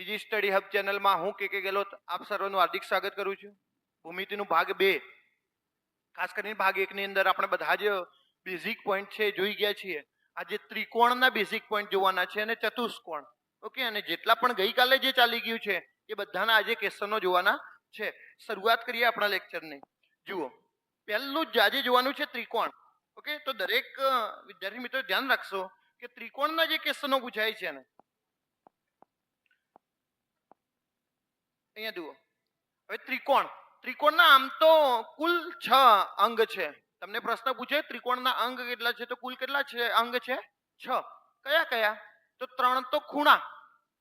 જીજી study hub ચેનલમાં હું કે ગેલોત આપ સર્વનું હાર્દિક સ્વાગત કરું છું. ભૂમિતિનું ભાગ 2, ખાસ કરીને ભાગ 1 ની અંદર આપણે બધા જ બેઝિક પોઈન્ટ છે જોઈ ગયા છીએ. આજે ત્રિકોણના બેઝિક પોઈન્ટ જોવાના છે અને ચતુષ્કોણ. ઓકે, અને જેટલા પણ ગઈકાલે જે ચાલી ગયું છે એ બધાના આજે ક્વેશ્ચનો જોવાના છે. શરૂઆત કરીએ આપણા લેક્ચરની. જુઓ, પહેલું જ આજે જોવાનું છે ત્રિકોણ. ઓકે, તો દરેક વિદ્યાર્થી મિત્રો ધ્યાન રાખશો કે ત્રિકોણના જે ક્વેશ્ચનો પૂછાય છે ને, અહીંયા જુઓ. હવે ત્રિકોણના આમ તો કુલ 6 અંગ છે. તમને પ્રશ્ન પૂછે ત્રિકોણના અંગ કેટલા છે, તો કુલ કેટલા છે અંગ છે? 6. કયા કયા? તો 3 તો ખૂણા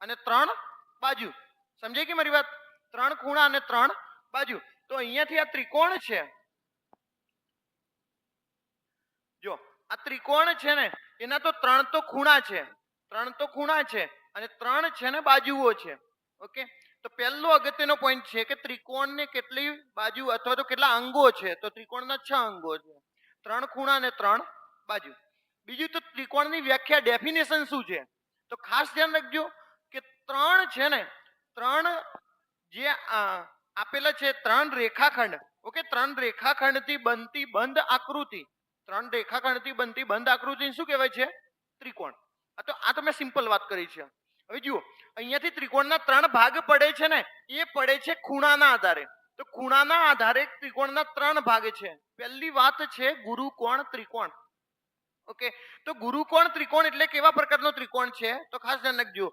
અને 3 બાજુ. સમજાય કે મારી વાત? 3 ખૂણા અને 3 બાજુ. તો અહીંયાથી આ ત્રિકોણ છે, જો આ ત્રિકોણ છે ને એના તો 3 તો ખૂણા છે, 3 તો ખૂણા છે અને 3 છે ને બાજુઓ છે. ઓકે, તો પહેલો અગત્યનો પોઈન્ટ છે કે ત્રિકોણને કેટલી બાજુ અથવા તો કેટલા અંગો છે, તો ત્રિકોણના 6 અંગો છે, 3 ખૂણા અને 3 બાજુ. બીજું તો ત્રિકોણની વ્યાખ્યા, ડેફિનેશન શું છે, તો ખાસ ધ્યાન રાખજો કે 3 છે ને, 3 જે આપેલા છે 3 રેખાખંડ. ઓકે, 3 રેખાખંડથી બનતી બંધ આકૃતિ, 3 રેખાખંડથી બનતી બંધ આકૃતિ શું કહેવાય છે? ત્રિકોણ. આ તો મેં સિમ્પલ વાત કરી છે. હવે જુઓ, અહીંયાથી ત્રિકોણના 3 ભાગ પડે છે ને, એ પડે છે ખૂણાના આધારે. તો ખૂણાના આધારે ત્રિકોણના 3 ભાગ છે. પહેલી વાત છે ગુરુકોણ ત્રિકોણ. ઓકે, તો ગુરુકોણ ત્રિકોણ એટલે કેવા પ્રકારનો ત્રિકોણ છે, તો ખાસ ધ્યાન રાખજો.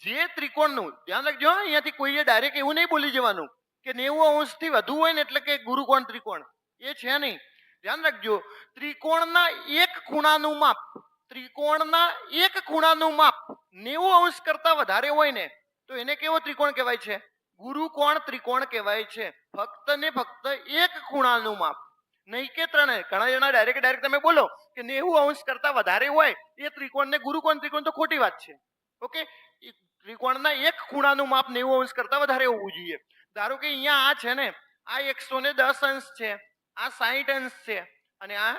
જે ત્રિકોણનું ધ્યાન રાખજો, અહીંયાથી કોઈએ ડાયરેક્ટ એવું નહીં બોલી જવાનું કે 90 અંશથી વધુ હોય ને એટલે કે ગુરુકોણ ત્રિકોણ. એ છે નહીં. ધ્યાન રાખજો, ત્રિકોણના એક ખૂણાનું માપ, ત્રિકોણના એક ખૂણાનું માપ 90 અંશ કરતા વધારે હોય ને તો એને કેવો ત્રિકોણ કહેવાય છે? ગુરુકોણ ત્રિકોણ કહેવાય છે. ફક્ત ને ફક્ત એક ખૂણાનું માપ, નહીં કે 3. ઘણા જણા ડાયરેક્ટ તમે બોલો કે 90 અંશ કરતા વધારે હોય એ ત્રિકોણને ગુરુકોણ ત્રિકોણ, તો ખોટી વાત છે. ઓકે, ત્રિકોણના એક ખૂણાનું માપ 90 અંશ કરતા વધારે હોવું જોઈએ. ધારો કે અહીંયા આ છે ને, આ 110 અંશ છે, આ 60 અંશ છે અને આ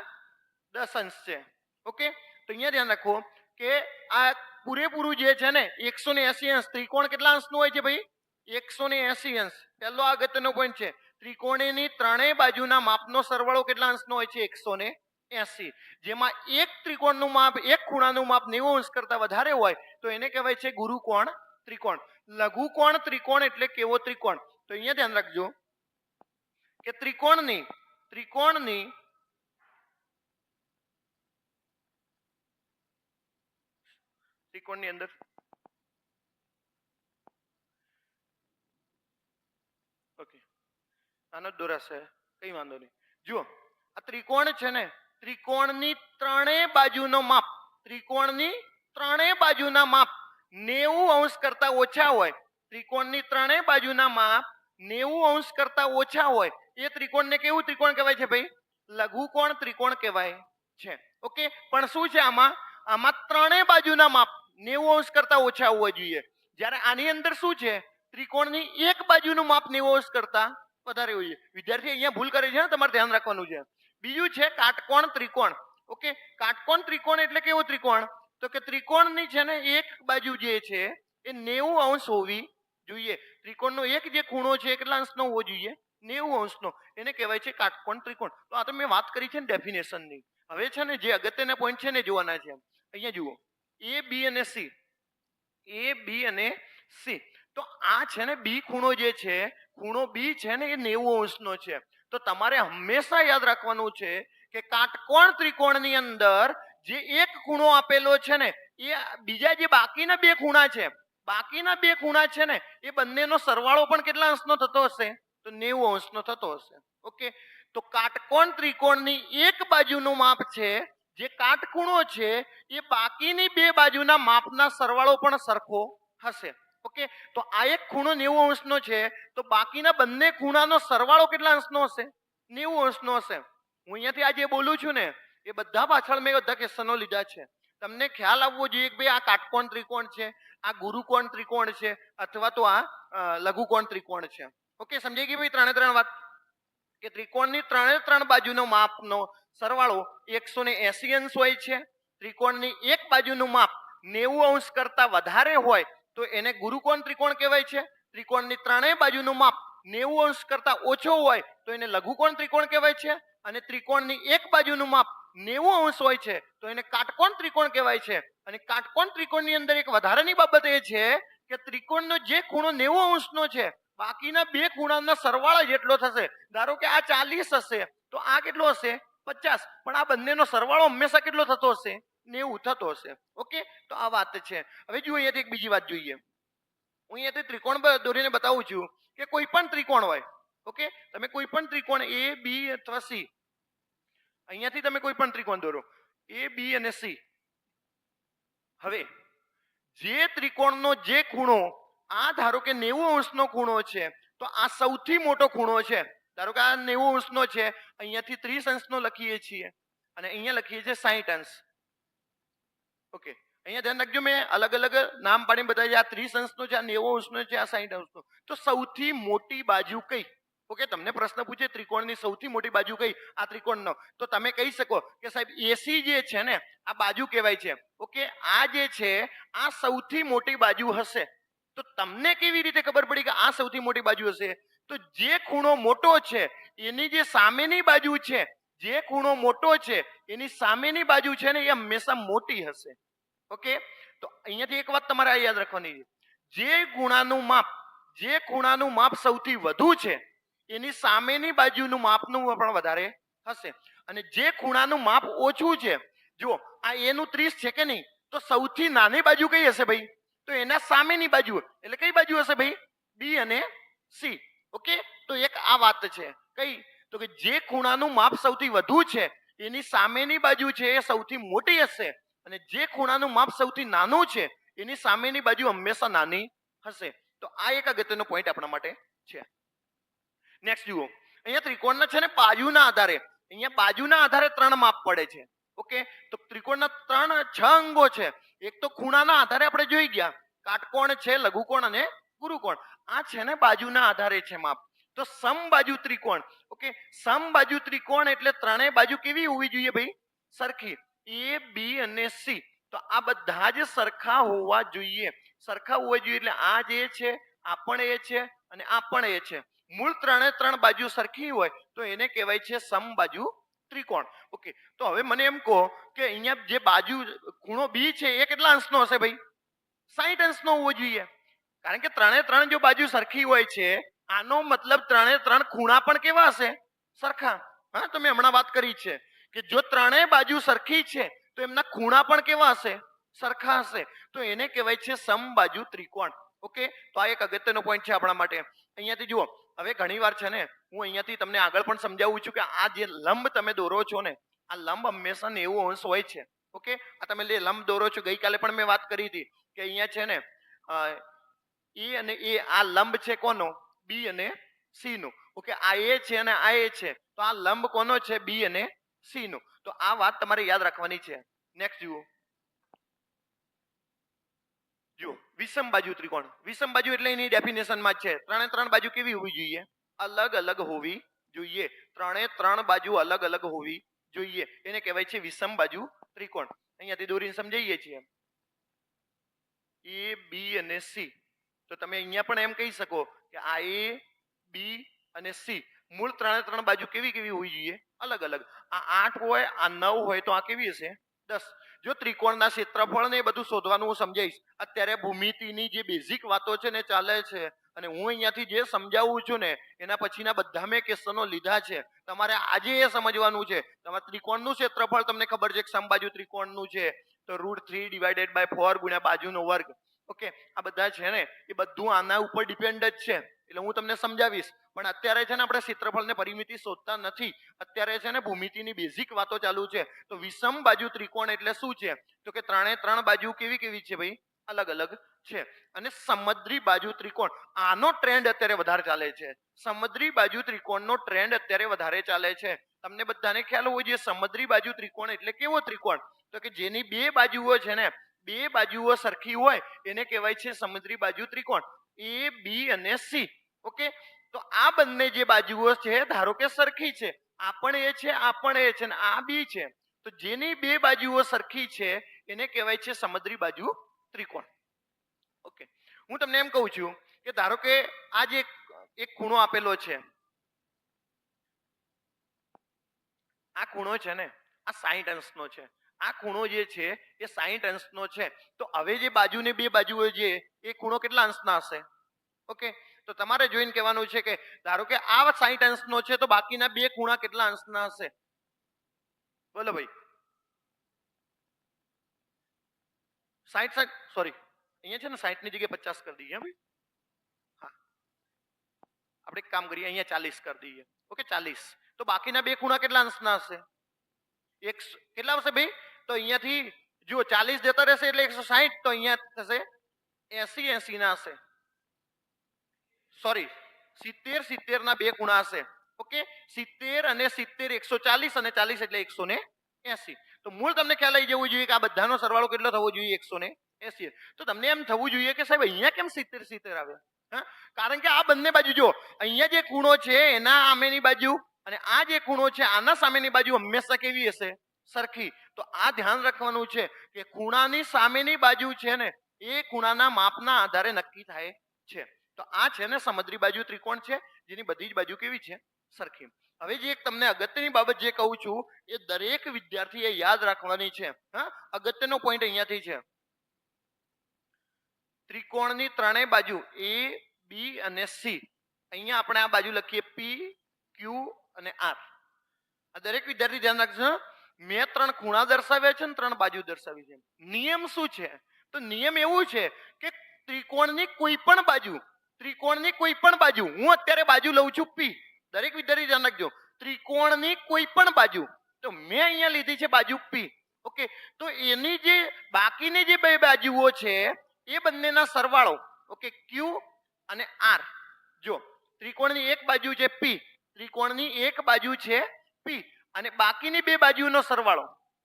10 અંશ છે. ઓકે, તો અહીંયા ધ્યાન રાખો કે આ પૂરેપૂરું જે છે ને 180 અંશ. ત્રિકોણ કેટલા અંશનું હોય છે ભાઈ? 180 અંશ. પહેલો અગત્યનો પોઈન્ટ છે. ત્રિકોણની ત્રણેય બાજુના માપનો સરવાળો કેટલા અંશનો હોય છે? 180. જેમાં એક ત્રિકોણનું માપ, એક ખૂણાનું માપ 90 અંશ કરતા વધારે હોય તો એને કહેવાય છે ગુરુકોણ ત્રિકોણ. લઘુકોણ ત્રિકોણ એટલે કેવો ત્રિકોણ? તો અહીંયા ધ્યાન રાખજો કે ત્રિકોણની અંદર ઓકે, આનો જ દોરાશે, કઈ વાંધો નહીં. જુઓ, આ ત્રિકોણ છે ને, ત્રિકોણની ત્રણેય બાજુનો માપ, ત્રિકોણની ત્રણેય બાજુના માપ 90 અંશ કરતા ઓછા હોય, ત્રિકોણની ત્રણેય બાજુના માપ 90 અંશ કરતા ઓછા હોય એ ત્રિકોણને કેવું ત્રિકોણ કહેવાય છે ભાઈ? લઘુકોણ ત્રિકોણ કહેવાય છે. ઓકે, પણ શું છે આમાં ત્રણેય બાજુના માપ 90 અંશ કરતા ઓછા હોવા જોઈએ. જ્યારે આની અંદર શું છે? ત્રિકોણની એક બાજુનું માપ 90 અંશ કરતા વધારે હોય. વિદ્યાર્થી અહીંયા ભૂલ કરે છે, તમારે ધ્યાન રાખવાનું છે. બીજું છે કાટકોણ ત્રિકોણ. ઓકે, કાટકોણ ત્રિકોણ એટલે કેવો ત્રિકોણ? તો કે ત્રિકોણની છે ને એક બાજુ જે છે એ 90 અંશ હોવી જોઈએ. ત્રિકોણનો એક જે ખૂણો છે કેટલા અંશનો હોવો જોઈએ? 90 અંશનો. એને કહેવાય છે કાટકોણ ત્રિકોણ. તો આ તો મેં વાત કરી છે ને ડેફિનેશનની. હવે છે ને જે અગત્યના પોઈન્ટ છે ને જોવાના છે. અહીંયા જુઓ, A, B અને C. A, B અને C. તો આ છે ને બી ખૂણો જે છે, ખૂણો બી છે ને એ 90 અંશનો છે. તો તમારે હંમેશા યાદ રાખવાનું છે કે કાટકોણ ત્રિકોણની અંદર જે એક ખૂણો આપેલો છે ને એ બીજા જે બાકીના બે ખૂણા છે ને એ બંનેનો સરવાળો પણ કેટલા અંશનો થતો હશે? તો 90 અંશનો થતો હશે. ઓકે, તો કાટકોણ ત્રિકોણની એક બાજુનું માપ છે, જે કાટખૂણો છે એ બાકીની બે બાજુના માપના સરવાળો પણ સરખો હશે. ઓકે, તો આ એક ખૂણો 90 અંશનો છે તો બાકીના બંને ખૂણાનો સરવાળો કેટલા અંશનો હશે? 90 અંશનો હશે. હું અહીંયાથી આ જે બોલું છું ને એ બધા પાછળ મેં બધા ક્વેશ્ચનો લીધા છે. તમને ખ્યાલ આવવો જોઈએ કે ભાઈ આ કાટકોણ ત્રિકોણ છે, આ ગુરુકોણ ત્રિકોણ છે અથવા તો આ લઘુકોણ ત્રિકોણ છે. ઓકે, સમજાઈ ગઈ ભાઈ? 3 વાત કે ત્રિકોણની 3 બાજુનો માપનો સરવાળો 180 અંશ હોય છે. ત્રિકોણની એક બાજુનું માપ 90 અંશ કરતા વધારે હોય તો એને ગુરુકોણ ત્રિકોણ કહેવાય છે. ત્રિકોણની ત્રણેય બાજુનું માપ 90 અંશ કરતા ઓછો હોય તો એને લઘુકોણ ત્રિકોણ કહેવાય છે. અને ત્રિકોણની એક બાજુનું માપ 90 અંશ હોય છે તો એને કાટકોણ ત્રિકોણ કહેવાય છે. અને કાટકોણ ત્રિકોણની અંદર એક વધારાની બાબત એ છે કે ત્રિકોણનો જે ખૂણો 90 અંશનો છે બાકીના બે ખૂણાના સરવાળા જેટલો થશે. ધારો કે આ 40 હશે તો આ કેટલો હશે 50, પણ આ બંનેનો સરવાળો હંમેશા કેટલો થતો હશે 90 થતો હશે. ઓકે, તો આ વાત છે. હવે જુઓ અહીંયાથી એક બીજી વાત જોઈએ. હું અહીંયાથી ત્રિકોણ દોરીને બતાવું છું કે કોઈ પણ ત્રિકોણ હોય. ઓકે, તમે કોઈ પણ ત્રિકોણ એ બી અથવા સી, અહીંયાથી તમે કોઈ પણ ત્રિકોણ દોરો એ બી અને સી. હવે જે ત્રિકોણનો જે ખૂણો આ ધારો કે 90 અંશનો ખૂણો છે તો આ સૌથી મોટો ખૂણો છે. ધારો કે આ 90 અંશનો છે, અહીંયાથી 30 અંશનો લખીએ છીએ અને અહીંયા લખીએ છીએ 60 અંશ. ઓકે, અહીંયા ધ્યાન રાખજો, મેં અલગ અલગ નામ પાડીને બતાવી. આ 30 અંશનો છે, આ 90 અંશનો છે, આ 60 અંશનો. તો સૌથી મોટી બાજુ કઈ? ઓકે, તમને પ્રશ્ન પૂછે ત્રિકોણની સૌથી મોટી બાજુ કઈ આ ત્રિકોણનો, તો તમે કહી શકો કે સાહેબ એસી જે છે ને આ બાજુ કહેવાય છે. ઓકે, આ જે છે આ સૌથી મોટી બાજુ હશે. તો તમને કેવી રીતે ખબર પડી કે આ સૌથી મોટી બાજુ હશે? તો જે ખૂણો મોટો છે એની જે સામેની બાજુ છે, જે ખૂણો મોટો છે એની સામેની બાજુ છે ને એ હંમેશા મોટી હશે. ઓકે, તો અહીંયાથી એક વાત તમારે યાદ રાખવાની છે. જે ખૂણાનું માપ સૌથી વધુ છે એની સામેની બાજુનું માપનું પણ વધારે હશે. અને જે ખૂણાનું માપ ઓછું છે, જો આ એ નું 30 છે કે નહીં, તો સૌથી નાની બાજુ કઈ હશે ભાઈ? તો એના સામેની બાજુ. એટલે કઈ બાજુ હશે ભાઈ? બી અને સી. ઓકે, તો એક આ વાત છે. કઈ? તો કે જે ખૂણાનું માપ સૌથી વધુ છે એની સામેની બાજુ છે એ સૌથી મોટી હશે અને જે ખૂણાનું માપ સૌથી નાનું છે એની સામેની બાજુ હંમેશા નાની હશે. તો આ એક અગત્યનો પોઈન્ટ આપણા માટે છે. નેક્સ્ટ જુઓ, અહીંયા ત્રિકોણના છે ને બાજુના આધારે, અહીંયા બાજુના આધારે ત્રણ માપ પડે છે. ઓકે, તો ત્રિકોણના 6 અંગો છે. એક તો ખૂણાના આધારે આપણે જોઈ ગયા, કાટકોણ છે, લઘુકોણ અને ગુરુકોણ. આ છે ને બાજુના આધારે છે માપ. તો સમબાજુ ત્રિકોણ. ઓકે, સમબાજુ ત્રિકોણ એટલે ત્રણેય બાજુ કેવી હોવી જોઈએ ભાઈ? સરખી. એ બી અને સી, તો આ બધા જ સરખા હોવા જોઈએ. સરખા હોવા જોઈએ એટલે આ જે છે આ પણ એ છે અને આ પણ એ છે. મૂળ ત્રણ બાજુ સરખી હોય તો એને કહેવાય છે સમબાજુ ત્રિકોણ. ઓકે, તો હવે મને એમ કહો કે અહીંયા જે બાજુ ખૂણો બી છે એ કેટલા અંશનો હશે ભાઈ? 60 અંશનો હોવો જોઈએ. કારણ કે ત્રણ જો બાજુ સરખી હોય છે આનો મતલબ ત્રણ ખૂણા પણ કેવા હશે? સરખા. હા, તો મેં હમણાં વાત કરી છે કે જો ત્રણેય બાજુ સરખી છે તો એમના ખૂણા પણ કેવા હશે? સરખા હશે. તો એને કહેવાય છે સમબાજુ ત્રિકોણ. ઓકે, તો આ એક અગત્યનો પોઈન્ટ છે આપણા માટે. અહીંયાથી જુઓ, હવે ઘણીવાર છે ને હું અહીંયાથી તમને આગળ પણ સમજાવું છું કે આ જે લંબ તમે દોરો છો ને આ લંબ હંમેશા 90 અંશ હોય છે. ઓકે, આ તમે લંબ દોરો છો, ગઈકાલે પણ મેં વાત કરી હતી કે અહીંયા છે ને એ અને એ, આ લંબ છે કોનો? બી અને સી નો. ઓકે, આ એ છે અને આ એ છે, તો આ લંબ કોનો છે? બી અને સી નો. તો આ વાત તમારે યાદ રાખવાની છે. નેક્સ્ટ જુઓ, વિષમ બાજુ ત્રિકોણ. વિષમ બાજુ એટલે એની ડેફિનેશનમાં છે ત્રણ બાજુ કેવી હોવી જોઈએ? અલગ અલગ હોવી જોઈએ. ત્રણ બાજુ અલગ અલગ હોવી જોઈએ. એને કહેવાય છે વિષમ બાજુ ત્રિકોણ. અહીંયાથી દોરીને સમજાવીએ છીએ એ બી અને સી. તો તમે અહીંયા પણ એમ કહી શકો કે આ એ બી અને સી મૂળ ત્રણ બાજુ કેવી કેવી હોવી જોઈએ? અલગ અલગ. આ 8 હોય, આ 9 હોય તો આ કેવી હશે? 10. જો ત્રિકોણના ક્ષેત્રફળ ને એ બધું શોધવાનું હું સમજાવીશ. અત્યારે ભૂમિતિની જે બેઝિક વાતો છે ને ચાલે છે અને હું અહીંયાથી જે સમજાવું છું ને એના પછીના બધા મેં ક્વેશ્ચનો લીધા છે. તમારે આજે એ સમજવાનું છે. તમારે ત્રિકોણનું ક્ષેત્રફળ તમને ખબર છે કે સમબાજુ ત્રિકોણનું છે તો √3/4 ગુણ્યા બાજુનો વર્ગ. ઓકે, આ બધા છે ને એ બધું આના ઉપર ડિપેન્ડ જ છે. એટલે હું તમને સમજાવીશ. પણ અત્યારે છે ને આપણે ક્ષેત્રફળ ને પરિમિતિ શોધતા નથી. અત્યારે છે ને ભૂમિતિની બેઝિક વાતો ચાલુ છે. તો વિષમ બાજુ ત્રિકોણ એટલે શું છે? તો કે ત્રણ બાજુ કેવી કેવી છે ભાઈ? અલગ અલગ છે. અને સમદ્રી બાજુ ત્રિકોણ, આનો ટ્રેન્ડ અત્યારે વધારે ચાલે છે. સમદ્રી બાજુ ત્રિકોણનો ટ્રેન્ડ અત્યારે વધારે ચાલે છે. તમને બધાને ખ્યાલ હોવો જોઈએ સમદ્રી બાજુ ત્રિકોણ એટલે કેવો ત્રિકોણ? તો કે જેની બે બાજુઓ છે ને બે બાજુઓ સરખી હોય એને કહેવાય છે સમદ્રી બાજુ ત્રિકોણ. એ બી અને સી. ઓકે, તો આ બંને જે બાજુઓ છે ધારો કે સરખી છે, આ પણ એ છે, આ પણ એ છે, આ બી છે, તો જેની બે બાજુઓ સરખી છે એને કહેવાય છે સમદ્રી બાજુ ત્રિકોણ. ઓકે, હું તમને એમ કહું છું કે ધારો કે આ જે એક ખૂણો આપેલો છે, આ ખૂણો છે ને આ 60 અંશનો છે, આ ખૂણો જે છે એ 60 અંશનો છે. તો હવે જે બાજુની બે બાજુઓ છે એ ખૂણો કેટલા અંશના હશે? ઓકે, તો તમારે જોઈને કહેવાનું છે કે ધારો કે આ 60 અંશનો છે તો બાકીના બે ખૂણા કેટલા અંશના હશે? બોલો ભાઈ. 60 સોરી, અહીંયા છે ને 60 ની જગ્યાએ 50 કરી દઈએ ભાઈ. હા, આપણે એક કામ કરીએ, અહીંયા 40 કરી દઈએ. ઓકે, 40. તો બાકીના બે ખૂણા કેટલા અંશના હશે? એક કેટલા હશે ભાઈ? તો અહીંયાથી જુઓ 40 જતા રહેશે એટલે 160, તો અહીંયા થશે 80 80 ના હશે. સોરી, 70 70 ના બે ખૂણા હશે. ઓકે, 70 અને 70 140 અને 40 એટલે 180. તો મૂળ તમને ખ્યાલ આવી જવું જોઈએ કે આ બધાનો સરવાળો કેટલો થવો જોઈએ? 180. તો તમને એમ થવું જોઈએ કે સાહેબ અહીંયા કેમ 70 70 આવ્યા? હા, કારણ કે આ બંને બાજુ જો અહીંયા જે ખૂણો છે એના સામેની બાજુ અને આ જે ખૂણો છે આના સામેની બાજુ હંમેશા કેવી હશે? સરખી. તો આ ધ્યાન રાખવાનું છે કે ખૂણાની સામેની બાજુ છે ને એ ખૂણાના માપના આધારે નક્કી થાય છે. તો આ છે ને સમદ્રી બાજુ ત્રિકોણ છે જેની બધી જ બાજુ કેવી છે? સરખી. હવે જે એક તમને અગત્યની બાબત જે કહું છું એ દરેક વિદ્યાર્થીએ યાદ રાખવાની છે. હા, અગત્યનો પોઈન્ટ અહીંયાથી છે. ત્રિકોણની ત્રણેય બાજુ એ બી અને સી, અહીંયા આપણે આ બાજુ લખીએ પી ક્યુ અને આર. આ દરેક વિદ્યાર્થી ધ્યાન રાખજો. મેં ત્રણ ખૂણા દર્શાવ્યા છે ને ત્રણ બાજુ દર્શાવી છે. નિયમ શું છે? તો નિયમ એવું છે કે ત્રિકોણની કોઈ પણ બાજુ, ત્રિકોણની કોઈ પણ બાજુ, હું અત્યારે બાજુ લઉં છું પી, દરેક વિદ્યાર્થી ધ્યાન રાખજો, ત્રિકોણની કોઈ પણ બાજુ, તો મેં અહીંયા લીધી છે બાજુ પી. ઓકે, તો એની જે બાકીની જે બે બાજુઓ છે એ બંનેના સરવાળો, ઓકે, ક્યુ અને આર. જો ત્રિકોણની એક બાજુ છે પી, ત્રિકોણની એક બાજુ છે પી અને બાકીની બે બાજુનો સરવાળો,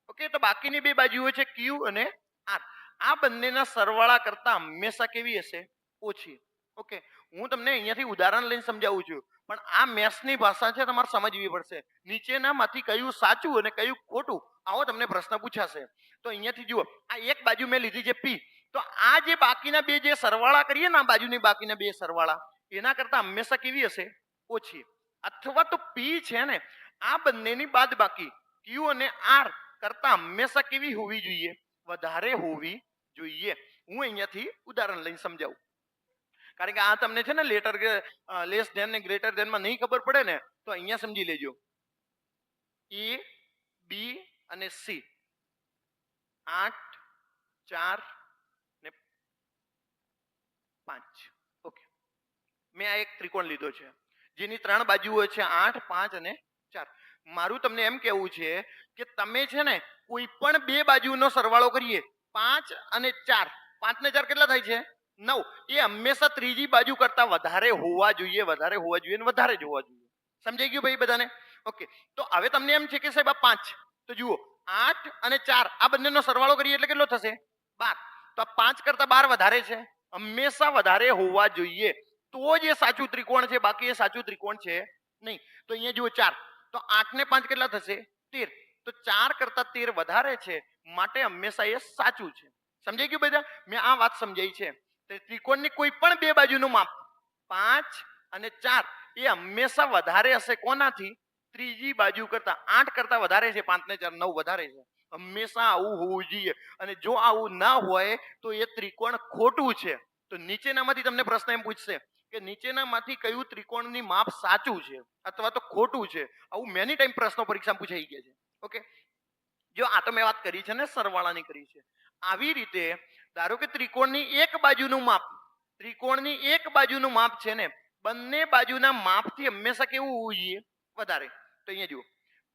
ઓકે, તો બાકીની બે બાજુઓ છે ક્યુ અને આર. આ બંનેના સરવાળા કરતા હંમેશા કેવી હશે? ઓછી. ઓકે, હું તમને અહીંયાથી ઉદાહરણ લઈને સમજાવું છું, પણ આ મેથ્સની ભાષા છે, તમારે સમજવી પડશે. નીચેનામાંથી કયું સાચું અને કયું ખોટું આવો તમને પ્રશ્ન પૂછાશે. તો અહીંયાથી જુઓ, આ એક બાજુ મેં લીધી છે પી, તો આ જે બાકીના બે જે સરવાળા કરીએ ને, આ બાજુની બાકીના બે સરવાળા એના કરતા હંમેશા કેવી હશે? ઓછી. અથવા તો પી છે ને આ બંનેની બાદબાકી ક્યુ અને આર કરતા હંમેશા કેવી હોવી જોઈએ? વધારે હોવી જોઈએ. હું અહીંયાથી ઉદાહરણ લઈને સમજાવું, કારણ કે આ તમને છે ને લેટર લેસ ધેન ને ગ્રેટર ધેન માં નહીં ખબર પડે ને, તો અહીંયા સમજી લેજો. એ બી અને સી 8 4 ને 5. ઓકે, મેં આ એક ત્રિકોણ લીધો છે જેની ત્રણ બાજુઓ છે 8 5 અને 4. મારું તમને એમ કહેવું છે કે તમે છે ને કોઈ પણ બે બાજુનો સરવાળો કરીએ 5 અને 4, 5 ને 4 કેટલા થાય છે? 9. એ હંમેશા ત્રીજી બાજુ કરતા વધારે હોવા જોઈએ, વધારે હોવા જોઈએ, વધારે જ હોવા જોઈએ. સમજાઈ ગયું ભાઈ બધાને? ઓકે, તો હવે તમને એમ છે કે સાહેબ આ 5, તો જુઓ 8 અને 4 આ બંનેનો સરવાળો કરીએ એટલે કેટલો થશે? 12. તો આ 5 કરતા 12 વધારે છે, હંમેશા વધારે હોવા જોઈએ, તો જ એ સાચું ત્રિકોણ છે, બાકી એ સાચું ત્રિકોણ છે નહીં. તો અહીંયા જુઓ 4, તો 8 ને 5 કેટલા થશે? 13. તો 4 કરતા 13 વધારે છે, માટે હંમેશા એ સાચું છે. સમજાઈ ગયું બધા? મેં આ વાત સમજાઈ છે. ત્રિકોણની કોઈ પણ બે બાજુનું માપ 5 અને 4 એ હંમેશા વધારે હશે કોનાથી? ત્રીજી બાજુ કરતા. 8 કરતા વધારે છે, 5 ને 4 9 વધારે છે. હંમેશા આવું હોવું જોઈએ, અને જો આવું ના હોય તો એ ત્રિકોણ ખોટું છે. તો નીચેનામાંથી તમને પ્રશ્ન એમ પૂછશે કે નીચેનામાંથી કયું ત્રિકોણની માપ સાચું છે અથવા તો ખોટું છે? આવું મેની ટાઈમ પ્રશ્નો પરીક્ષામાં પૂછાઈ ગયા છે. ઓકે, જો આ તો મેં વાત કરી છે ને સરવાળાની કરી છે. આવી રીતે ધારો કે ત્રિકોણની એક બાજુનું માપ, ત્રિકોણની એક બાજુનું માપ છે ને બંને બાજુના માપથી હંમેશા કેવું હોવું જોઈએ? વધારે. તો અહીંયા જુઓ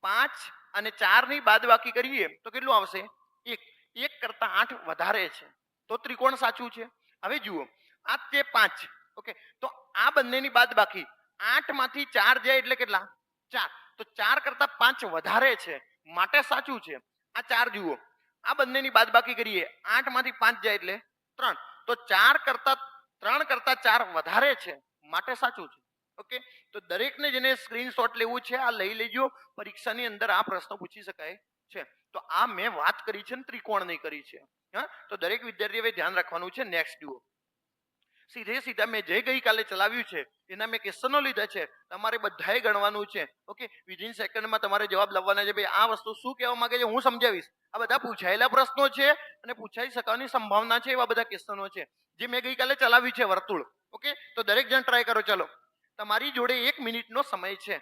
5 અને 4 ની બાદબાકી કરીએ તો કેટલું આવશે? 1. 1 કરતા 8 વધારે છે, તો ત્રિકોણ સાચું છે. હવે જુઓ આ તે 5, ઓકે, તો આ બંનેની બાદબાકી 8 માંથી 4 જાય એટલે કેટલા? 4. તો 4 કરતા 5 વધારે છે, માટે સાચું છે. આ 4 જુઓ, આ બંનેની બાદબાકી કરીએ 8 માંથી 5 જાય એટલે 3. તો 3 કરતા 4 વધારે છે, માટે સાચું છે. ઓકે, તો દરેકને જેને સ્ક્રીનશોટ લેવું છે આ લઈ લેજો, પરીક્ષાની અંદર આ પ્રશ્ન પૂછી શકાય છે. તો આ મેં વાત કરી છે ને ત્રિકોણની કરી છે. હા, તો દરેક વિદ્યાર્થી હવે ધ્યાન રાખવાનું છે. નેક્સ્ટ જુઓ, સીધે સીધા મેં જે ગઈકાલે ચલાવ્યું છે એના મેં ક્વેશ્ચનો લીધા છે, તમારે બધાએ ગણવાનું છે. ઓકે, વિધિન સેકન્ડમાં તમારે જવાબ લાવવાના છે. ભાઈ આ વસ્તુ શું કહેવા માંગે છે હું સમજાવીશ. આ બધા પૂછાયેલા પ્રશ્નો છે અને પૂછાઈ શકવાની સંભાવના છે એવા બધા ક્વેશ્ચનો છે જે મેં ગઈકાલે ચલાવ્યું છે વર્તુળ. ઓકે, તો દરેક જણ ટ્રાય કરો. ચલો, તમારી જોડે 1 મિનિટનો સમય છે.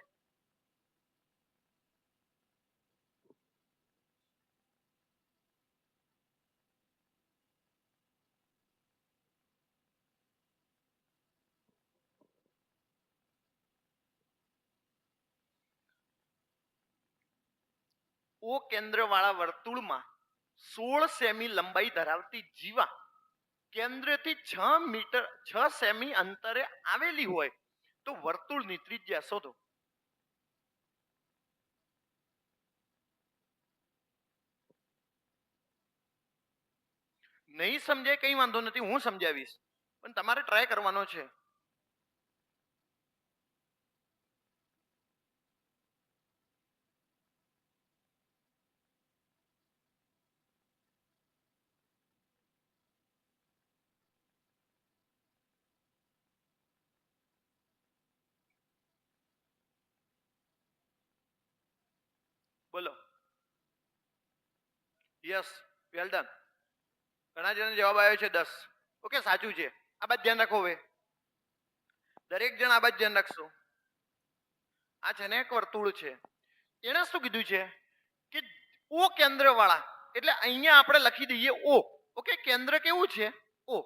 ઓ કેન્દ્ર વાળા વર્તુળમાં 16 સેમી લંબાઈ ધરાવતી જીવા કેન્દ્રથી 6 સેમી અંતરે આવેલી હોય તો વર્તુળની ત્રિજ્યા શોધો. નહીં સમજાય કઈ વાંધો નથી, હું સમજાવીશ, પણ તમારે ટ્રાય કરવાનો છે. બોલો. Yes, well done. ઘણા જણા જવાબ આવ્યો છે 10. ઓકે, સાચું છે. આ બાદ ધ્યાન રાખો. હવે દરેક જણ આ બાદ ધ્યાન રાખશો. આ છે ને એક વર્તુળ છે. એને શું કીધું છે કે ઓ કેન્દ્ર વાળા, એટલે અહીંયા આપણે લખી દઈએ ઓ. ઓકે, કેન્દ્ર કેવું છે? ઓ.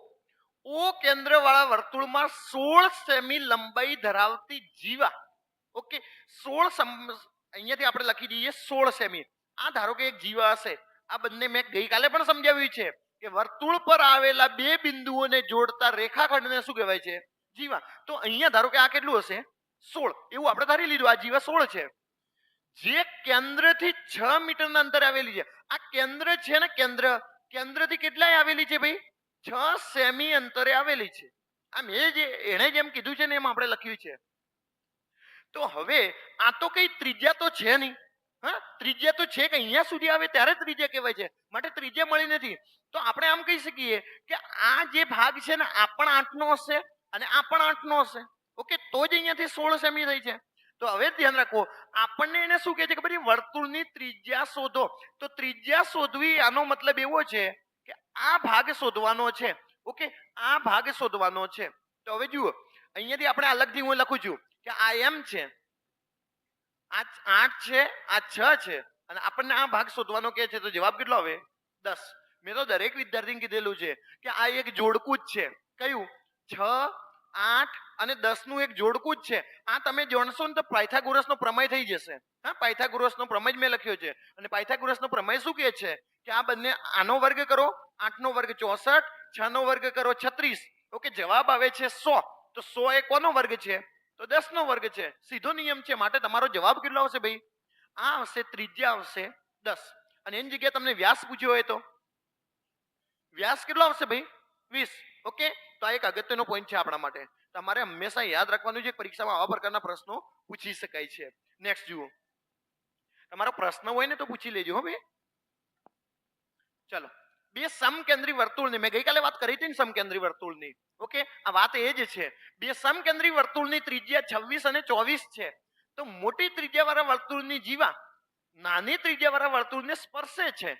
ઓ કેન્દ્ર વાળા વર્તુળમાં 16 સેમી લંબાઈ ધરાવતી જીવા. ઓકે, 16 અહીંયાથી આપણે લખી દઈએ 16 સેમી. આ ધારો કે એક જીવા હશે. આ બંને મેં ગઈકાલે પણ સમજાવ્યું છે કે વર્તુળ પર આવેલા બે બિંદુઓને જોડતા રેખાખંડને શું કહેવાય છે? જીવા. તો અહીંયા ધારો કે આ કેટલું હશે? 16. એવું આપણે ધારી લીધું આ જીવા 16 છે, જે કેન્દ્રથી 6 મીટરના અંતરે આવેલી છે. આ કેન્દ્ર છે ને, કેન્દ્રથી કેટલાય આવેલી છે ભાઈ? 6 સેમી અંતરે આવેલી છે. આમ એણે જેમ કીધું છે ને એમ આપણે લખ્યું છે. તો હવે આ તો કઈ ત્રિજ્યા તો છે નહીં. હા, ત્રિજ્યા તો છે કે અહીંયા સુધી આવે ત્યારે ત્રિજ્યા કહેવાય છે, માટે ત્રિજ્યા મળી નથી. તો આપણે આમ કહી શકીએ કે આ જે ભાગ છે ને આ પણ 8 નો હશે અને આ પણ 8 નો હશે. ઓકે, તો જ અહીંયાથી 16 સેમી થઈ છે. તો હવે ધ્યાન રાખો, આપણને એને શું કહે છે કે ભાઈ વર્તુળની ત્રિજ્યા શોધો. તો ત્રિજ્યા શોધવી આનો મતલબ એવો છે કે આ ભાગ શોધવાનો છે. ઓકે, આ ભાગ શોધવાનો છે. તો હવે જુઓ, અહીંયાથી આપણે અલગથી હું લખું છું કે આ એમ છે, આ 8 છે, આ 6 છે અને આપણને આ ભાગ શોધવાનો કે છે. તો જવાબ કેટલો આવે? 10. મેં તો દરેક વિદ્યાર્થીને કીધેલું છે કે આ એક જોડકું જ છે. કયું? 6, 8 અને 10 નું એક જોડકું જ છે. આ તમે જાણશો ને તો પાયથાગોરસનો પ્રમેય થઈ જશે. હા, પાયથાગોરસનો પ્રમેય મેં લખ્યો છે અને પાયથાગોરસનો પ્રમેય શું કહે છે કે આ બંને આનો વર્ગ કરો, 8 નો વર્ગ 64, 6 નો વર્ગ કરો 36. ઓકે, જવાબ આવે છે 100. તો 100 એ કોનો વર્ગ છે? તો 10 નો વર્ગ છે. સીધો નિયમ છે. માટે તમારો જવાબ કેટલો આવશે ભાઈ? આ આવશે, ત્રિજ્યા આવશે 10. અને એની જગ્યાએ તમને વ્યાસ પૂછ્યો હોય તો વ્યાસ કેટલો આવશે ભાઈ? 20. ઓકે, તો આ એક અગત્યનો પોઈન્ટ છે આપણા માટે. તમારે હંમેશા યાદ રાખવાનું છે. પરીક્ષામાં આવા પ્રકારના પ્રશ્નો પૂછી શકાય છે. નેક્સ્ટ જુઓ, તમારો પ્રશ્ન હોય ને તો પૂછી લેજો. હો ભાઈ, ચલો. બે સમકેન્દ્રી વર્તુળની મેં ગઈકાલે વાત કરી હતી ને, સમકેન્દ્રી વર્તુળની. ઓકે, આ વાત એ જ છે. બે સમકેન્દ્રી વર્તુળની ત્રિજ્યા 26 અને 24 છે. તો મોટી ત્રિજ્યા વાળા વર્તુળની જીવા નાની ત્રિજ્યા વાળા વર્તુળને સ્પર્શે છે.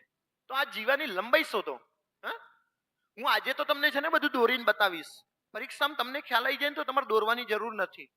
તો આ જીવાની લંબાઈ શોધો. હા, હું આજે તો તમને છે ને બધું દોરીને બતાવીશ. પરીક્ષામાં તમને ખ્યાલ આવી જાય ને તો તમારે દોરવાની જરૂર નથી.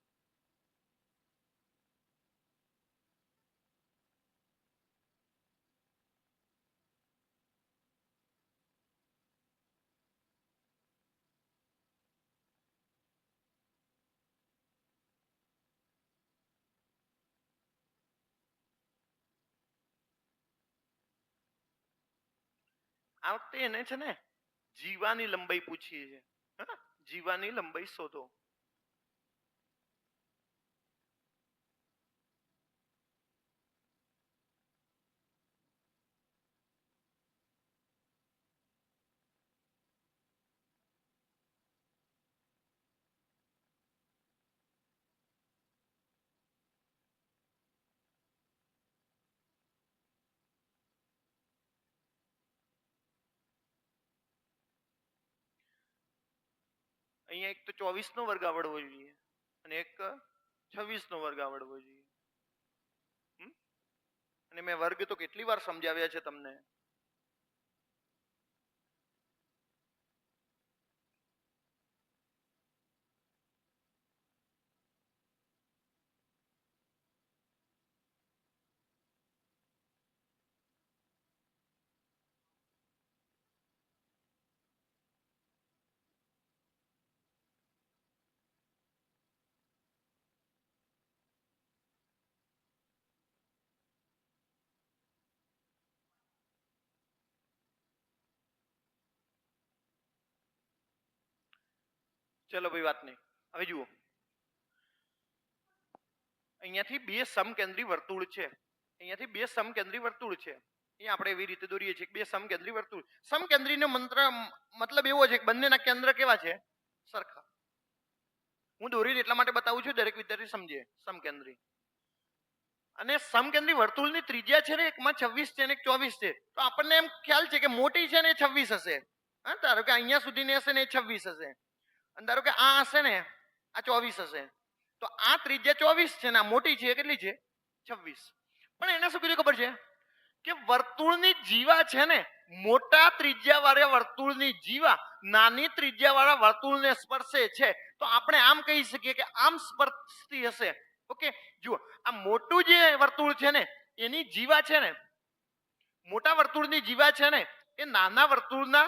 આ વખતે એને છે ને જીવાની લંબાઈ પૂછી છે. હા, જીવાની લંબાઈ શોધો. અહીંયા એક તો 24 નો વર્ગ આવડવો જોઈએ અને એક 26 નો વર્ગ આવડવો જોઈએ. અને મેં વર્ગ તો કેટલી વાર સમજાવ્યા છે તમને. ચલો ભાઈ વાત નહીં. હવે જુઓ, અહીંયાથી બે સમકેન્દ્રી વર્તુળ છે. અહીંયાથી બે સમકેન્દ્રી વર્તુળ છે. અહીંયા આપણે એવી રીતે દોરીએ છીએ બે સમકેન્દ્રી વર્તુળ. સમકેન્દ્રીનો મતલબ એવો છે કે બંનેના કેન્દ્ર કેવા છે? સરખા. હું દોરીને એટલા માટે બતાવું છું દરેક વિદ્યાર્થી સમજે. સમકેન્દ્રી અને સમકેન્દ્રી વર્તુળની ત્રિજ્યા છે ને એકમાં 26 છે અને એક 24 છે. તો આપણને એમ ખ્યાલ છે કે મોટી છે ને એ 26 હશે. હા, ધારો કે અહીંયા સુધીની હશે ને એ 26 હશે. અને ધારો કે આ હશે ને આ 24 હશે. તો આ ત્રિજ્યા 24 છે ને આ મોટી છે કેટલી છે? 26. પણ એને શું કીધું ખબર છે કે વર્તુળની જીવા છે ને મોટા ત્રિજ્યા વાળા વર્તુળની જીવા નાની ત્રિજ્યા વાળા વર્તુળને સ્પર્શે છે. તો આપણે આમ કહી શકીએ કે આમ સ્પર્શતી હશે. ઓકે, જુઓ આ મોટું જે વર્તુળ છે ને એની જીવા છે ને મોટા વર્તુળની જીવા છે ને એ નાના વર્તુળના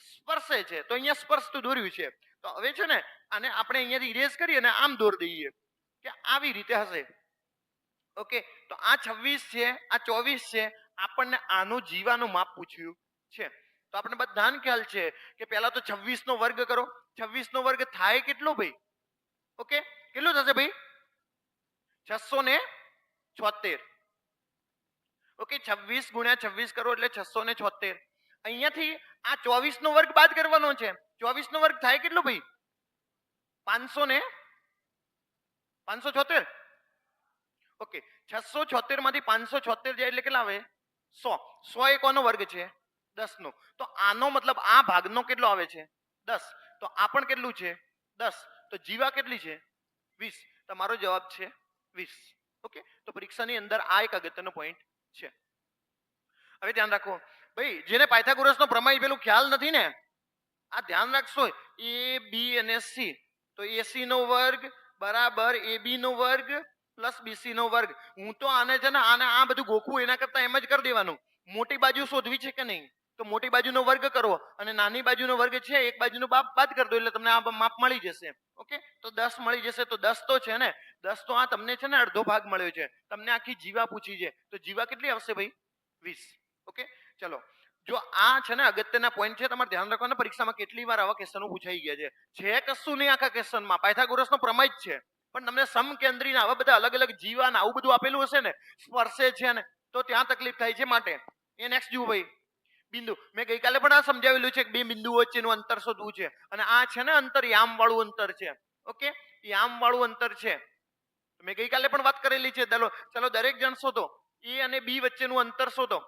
સ્પર્શે છે. તો અહીંયા સ્પર્શતું દોર્યું છે. તો હવે છે ને આને આપણે અહીંયાથી ઇરેઝ કરી અને આમ દોર દઈએ કે આવી રીતે હશે. ઓકે, તો આ 26 છે આ 24 છે. આપણને આનું જીવાનું માપ પૂછ્યું છે. તો આપણે બધાને ખ્યાલ છે કે પહેલા તો 26 નો વર્ગ કરો. 26 નો વર્ગ થાય કેટલો ભાઈ? ઓકે, કેટલું થશે ભાઈ? 676. ઓકે, 26 ગુણ્યા 26 કરો એટલે 676. અહીંયાથી આ 24 નો વર્ગ બાદ કરવાનો છે. 24 નો વર્ગ થાય કેટલો ભાઈ? 576. ઓકે, 676 માંથી 576 જાય એટલે કેટલા આવે? 100. 100 એ કોનો વર્ગ છે? 10 નો. તો આનો મતલબ આ ભાગનો કેટલો આવે છે? 10. તો આ પણ કેટલું છે? 10. તો જીવા કેટલી છે? 20. તમારો જવાબ છે 20. ઓકે, તો પરીક્ષાની અંદર આ એક અગત્યનો પોઈન્ટ છે. હવે ધ્યાન રાખો ભાઈ, જેને પાયથાગોરસનો પ્રમેય પેલું ખ્યાલ નથી ને આ ધ્યાન રાખશો. એ બી અને સી, તો એસી નો વર્ગ બરાબર એબી નો વર્ગ પ્લસ બીસી નો વર્ગ. હું તો આને છે ને આને આ બધું ગોખવું એના કરતા એમ જ કરી દેવાનું. મોટી બાજુ શોધવી છે કે નહીં, તો મોટી બાજુનો વર્ગ કરો અને નાની બાજુનો વર્ગ છે એક બાજુનો બાદ કરી દો એટલે તમને આ માપ મળી જશે. ઓકે, તો 10 મળી જશે. તો 10 તો છે ને 10 તો આ તમને છે ને અડધો ભાગ મળ્યો છે. તમને આખી જીવા પૂછી છે તો જીવા કેટલી આવશે ભાઈ? 20. ઓકે, ચલો જો આ છે ને અગત્યના પોઈન્ટ છે તમારે ધ્યાન રાખવાના. પરીક્ષામાં કેટલી વાર આવા ક્વેશ્ચનો પૂછાઈ ગયા છે કશું નહીં આખા ક્વેશ્ચનમાં. પાયથાગોરસનો પ્રમેય જ છે પણ તમને સમકેન્દ્રી આવા બધા અલગ અલગ જીવા ને આવું બધું આપેલું હશે ને સ્પર્શે છે ને તો ત્યાં તકલીફ થાય છે. માટે એ નેક્સ્ટ જુઓ ભાઈ, બિંદુ. મેં ગઈકાલે પણ આ સમજાવેલું છે કે બે બિંદુઓ વચ્ચેનું અંતર શોધવું છે અને આ છે ને અંતર યામ વાળું અંતર છે. ઓકે, યામ વાળું અંતર છે. મેં ગઈકાલે પણ વાત કરેલી છે. ચલો દરેક જણ શોધો. એ અને બી વચ્ચેનું અંતર શોધો.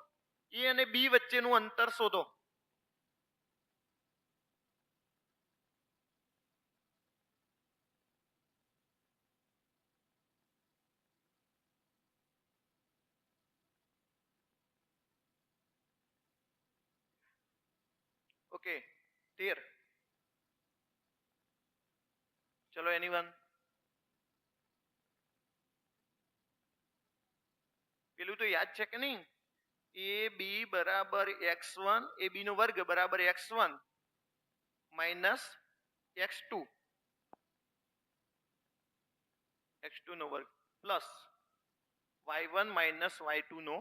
એ અને બી વચ્ચેનું અંતર શોધો. ઓકે, 13. ચલો એનીવન, પેલું તો યાદ છે કે નહીં? એ બી બરાબર x1, એ બી નો વર્ગ બરાબર x1 માઇનસ x2, x2 નો વર્ગ પ્લસ y1 માઇનસ y2 નો